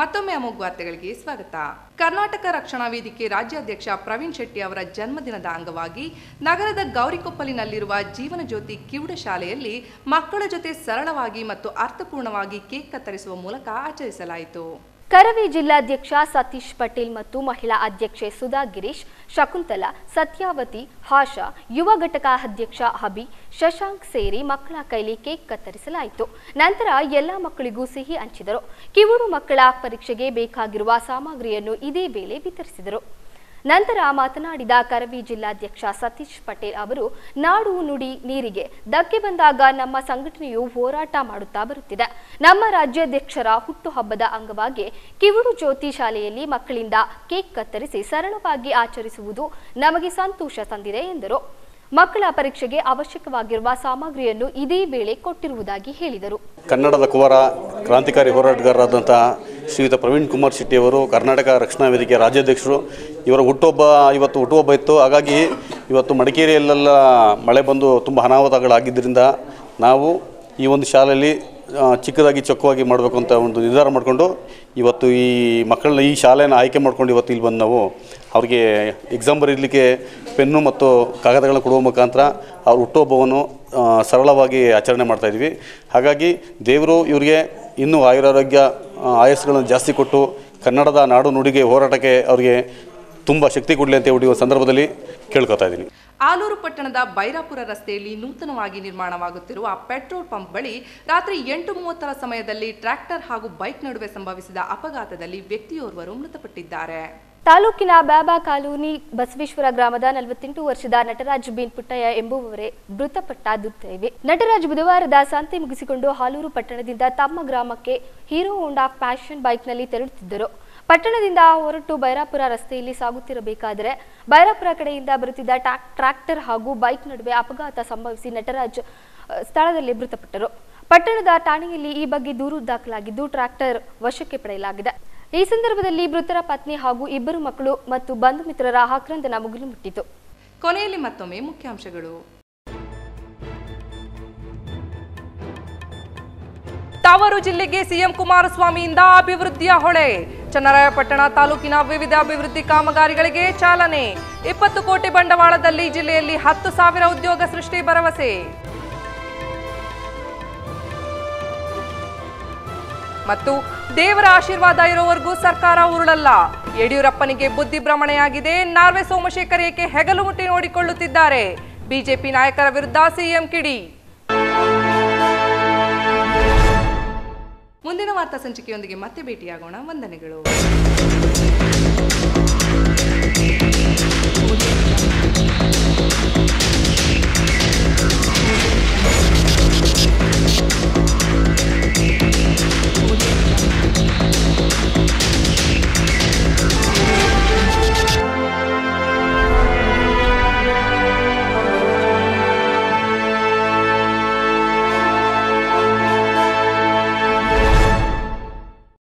ಮತ್ತೊಮ್ಮೆ ಅಮೋಘ ವಾರ್ತೆಗಳಿಗೆ ಸ್ವಾಗತ. ಕರ್ನಾಟಕ ರಕ್ಷಣಾ ವೇದಿಕೆ ರಾಜ್ಯಾಧ್ಯಕ್ಷ ಪ್ರವೀಣ್ ಶೆಟ್ಟಿ ಅವರ ಜನ್ಮದಿನದ ಅಂಗವಾಗಿ ನಗರದ ಗೌರಿಕೊಪ್ಪಲಿನಲ್ಲಿರುವ ಜೀವನ ಜ್ಯೋತಿ ಕಿವುಡ ಶಾಲೆಯಲ್ಲಿ ಮಕ್ಕಳ ಜೊತೆ ಸರಳವಾಗಿ ಮತ್ತು ಅರ್ಥಪೂರ್ಣವಾಗಿ ಕೇಕ್ ಕತ್ತರಿಸುವ ಮೂಲಕ ಆಚರಿಸಲಾಯಿತು. ಕರವೇ ಜಿಲ್ಲಾಧ್ಯಕ್ಷ ಸತೀಶ್ ಪಟೇಲ್ ಮತ್ತು ಮಹಿಳಾ ಅಧ್ಯಕ್ಷೆ ಸುಧಾ ಗಿರೀಶ್, ಶಕುಂತಲಾ, ಸತ್ಯಾವತಿ, ಹಾಷಾ, ಯುವ ಘಟಕ ಅಧ್ಯಕ್ಷ ಹಬಿ, ಶಶಾಂಕ್ ಸೇರಿ ಮಕ್ಕಳ ಕೈಲಿ ಕೇಕ್ ಕತ್ತರಿಸಲಾಯಿತು. ನಂತರ ಎಲ್ಲ ಮಕ್ಕಳಿಗೂ ಸಿಹಿ ಹಂಚಿದರು. ಕಿವುಡು ಮಕ್ಕಳ ಪರೀಕ್ಷೆಗೆ ಬೇಕಾಗಿರುವ ಸಾಮಗ್ರಿಯನ್ನು ಇದೇ ವೇಳೆ ವಿತರಿಸಿದರು. ನಂತರ ಮಾತನಾಡಿದ ಕರವೇ ಜಿಲ್ಲಾಧ್ಯಕ್ಷ ಸತೀಶ್ ಪಟೇಲ್ ಅವರು, ನಾಡು ನುಡಿ ನೀರಿಗೆ ಧಕ್ಕೆ ಬಂದಾಗ ನಮ್ಮ ಸಂಘಟನೆಯು ಹೋರಾಟ ಮಾಡುತ್ತಾ ಬರುತ್ತಿದೆ. ನಮ್ಮ ರಾಜ್ಯಾಧ್ಯಕ್ಷರ ಹುಟ್ಟುಹಬ್ಬದ ಅಂಗವಾಗಿ ಕಿವುಡು ಜ್ಯೋತಿ ಶಾಲೆಯಲ್ಲಿ ಮಕ್ಕಳಿಂದ ಕೇಕ್ ಕತ್ತರಿಸಿ ಸರಳವಾಗಿ ಆಚರಿಸುವುದು ನಮಗೆ ಸಂತೋಷ ತಂದಿದೆ ಎಂದರು. ಮಕ್ಕಳ ಪರೀಕ್ಷೆಗೆ ಅವಶ್ಯಕವಾಗಿರುವ ಸಾಮಗ್ರಿಯನ್ನು ಇದೇ ವೇಳೆ ಕೊಟ್ಟಿರುವುದಾಗಿ ಹೇಳಿದರು. ಕನ್ನಡದ ಕುವರ ಕ್ರಾಂತಿಕಾರಿ ಹೋರಾಟಗಾರರಾದಂತಹ ಶ್ರೀಯುತ ಪ್ರವೀಣ್ ಕುಮಾರ್ ಶೆಟ್ಟಿ ಅವರು ಕರ್ನಾಟಕ ರಕ್ಷಣಾ ವೇದಿಕೆ ರಾಜ್ಯಾಧ್ಯಕ್ಷರು. ಇವರ ಇವತ್ತು ಹುಟ್ಟುಹಬ್ಬ ಇತ್ತು. ಹಾಗಾಗಿ ಇವತ್ತು ಮಡಿಕೇರಿಯಲ್ಲೆಲ್ಲ ಮಳೆ ಬಂದು ತುಂಬ ಅನಾಹುತಗಳಾಗಿದ್ದರಿಂದ ನಾವು ಈ ಒಂದು ಶಾಲೆಯಲ್ಲಿ ಚಿಕ್ಕದಾಗಿ ಚೊಕ್ಕವಾಗಿ ಮಾಡಬೇಕು ಅಂತ ಒಂದು ನಿರ್ಧಾರ ಮಾಡಿಕೊಂಡು ಇವತ್ತು ಈ ಮಕ್ಕಳನ್ನ ಈ ಶಾಲೆಯನ್ನು ಆಯ್ಕೆ ಮಾಡ್ಕೊಂಡು ಇವತ್ತು ಇಲ್ಲಿ ಬಂದು ನಾವು ಅವ್ರಿಗೆ ಎಕ್ಸಾಮ್ ಬರೀಲಿಕ್ಕೆ ಪೆನ್ನು ಮತ್ತು ಕಾಗದಗಳನ್ನು ಕೊಡುವ ಮುಖಾಂತರ ಅವ್ರ ಹುಟ್ಟುಹಬ್ಬವನ್ನು ಸರಳವಾಗಿ ಆಚರಣೆ ಮಾಡ್ತಾಯಿದ್ವಿ. ಹಾಗಾಗಿ ದೇವರು ಇವರಿಗೆ ಇನ್ನೂ ಆಯುರಾರೋಗ್ಯ ಆಯಸ್ಸುಗಳನ್ನು ಜಾಸ್ತಿ ಕೊಟ್ಟು ಕನ್ನಡದ ನಾಡು ನುಡಿಗೆ ಹೋರಾಟಕ್ಕೆ ಅವರಿಗೆ ತುಂಬ ಶಕ್ತಿ ಕೊಡಲಿ ಅಂತ ಹೇಳಿ ಸಂದರ್ಭದಲ್ಲಿ ಕೇಳ್ಕೊತಾ ಇದ್ದೀನಿ. ಆಲೂರು ಪಟ್ಟಣದ ಬೈರಾಪುರ ರಸ್ತೆಯಲ್ಲಿ ನೂತನವಾಗಿ ನಿರ್ಮಾಣವಾಗುತ್ತಿರುವ ಪೆಟ್ರೋಲ್ ಪಂಪ್ ಬಳಿ ರಾತ್ರಿ 8:30 ಸಮಯದಲ್ಲಿ ಟ್ರ್ಯಾಕ್ಟರ್ ಹಾಗೂ ಬೈಕ್ ನಡುವೆ ಸಂಭವಿಸಿದ ಅಪಘಾತದಲ್ಲಿ ವ್ಯಕ್ತಿಯೋರ್ವರು ಮೃತಪಟ್ಟಿದ್ದಾರೆ. ತಾಲೂಕಿನ ಬ್ಯಾಬಾ ಕಾಲೋನಿ ಬಸವೇಶ್ವರ ಗ್ರಾಮದ 48 ವರ್ಷದ ನಟರಾಜ್ ಬಿನ್ ಪುಟ್ಟಯ್ಯ ಎಂಬುವವರೇ ಮೃತಪಟ್ಟ ದುರ್ದೈವಿ. ನಟರಾಜ್ ಬುಧವಾರದ ಸಂತೆ ಮುಗಿಸಿಕೊಂಡು ಆಲೂರು ಪಟ್ಟಣದಿಂದ ತಮ್ಮ ಗ್ರಾಮಕ್ಕೆ ಹೀರೋ ಹೋಂಡಾ ಪ್ಯಾಷನ್ ಬೈಕ್ನಲ್ಲಿ ತೆರಳುತ್ತಿದ್ದರು. ಪಟ್ಟಣದಿಂದ ಹೊರಟು ಬೈರಾಪುರ ರಸ್ತೆಯಲ್ಲಿ ಸಾಗುತ್ತಿರಬೇಕಾದರೆ ಬೈರಾಪುರ ಕಡೆಯಿಂದ ಬರುತ್ತಿದ್ದ ಟ್ರ್ಯಾಕ್ಟರ್ ಹಾಗೂ ಬೈಕ್ ನಡುವೆ ಅಪಘಾತ ಸಂಭವಿಸಿ ನಟರಾಜ್ ಸ್ಥಳದಲ್ಲಿ ಮೃತಪಟ್ಟರು. ಪಟ್ಟಣದ ಠಾಣೆಯಲ್ಲಿ ಈ ಬಗ್ಗೆ ದೂರು ದಾಖಲಾಗಿದ್ದು ಟ್ರ್ಯಾಕ್ಟರ್ ವಶಕ್ಕೆ ಪಡೆಯಲಾಗಿದೆ. ಈ ಸಂದರ್ಭದಲ್ಲಿ ಮೃತರ ಪತ್ನಿ ಹಾಗೂ 2 ಮಕ್ಕಳು ಮತ್ತು ಬಂಧು ಮಿತ್ರರ ಆಕ್ರಂದನ ಮುಗಿಲು ಮುಟ್ಟಿತು. ಕೊನೆಯಲ್ಲಿ ಮತ್ತೊಮ್ಮೆ ಮುಖ್ಯಾಂಶಗಳು. ತವರು ಜಿಲ್ಲೆಗೆ ಸಿಎಂ ಕುಮಾರಸ್ವಾಮಿಯಿಂದ ಅಭಿವೃದ್ಧಿಯ ಹೊಳೆ. ಚನ್ನರಾಯಪಟ್ಟಣ ತಾಲೂಕಿನ ವಿವಿಧ ಅಭಿವೃದ್ಧಿ ಕಾಮಗಾರಿಗಳಿಗೆ ಚಾಲನೆ. 20 ಕೋಟಿ ಬಂಡವಾಳದಲ್ಲಿ ಜಿಲ್ಲೆಯಲ್ಲಿ 10,000 ಉದ್ಯೋಗ ಸೃಷ್ಟಿ ಭರವಸೆ. ಮತ್ತು ದೇವರ ಆಶೀರ್ವಾದ ಇರೋವರೆಗೂ ಸರ್ಕಾರ ಉರುಳಲ್ಲ. ಯಡಿಯೂರಪ್ಪನಿಗೆ ಬುದ್ಧಿ ಭ್ರಮಣೆಯಾಗಿದೆ. ನಾರ್ವೆ ಸೋಮಶೇಖರ್ ಏಕೆ ಹೆಗಲು ಮುಟ್ಟಿ ನೋಡಿಕೊಳ್ಳುತ್ತಿದ್ದಾರೆ? ಬಿಜೆಪಿ ನಾಯಕರ ವಿರುದ್ಧ ಸಿಎಂ ಕಿಡಿ. ಮುಂದಿನ ವಾರ್ತಾ ಸಂಚಿಕೆಯೊಂದಿಗೆ ಮತ್ತೆ ಭೇಟಿಯಾಗೋಣ. ವಂದನೆಗಳು.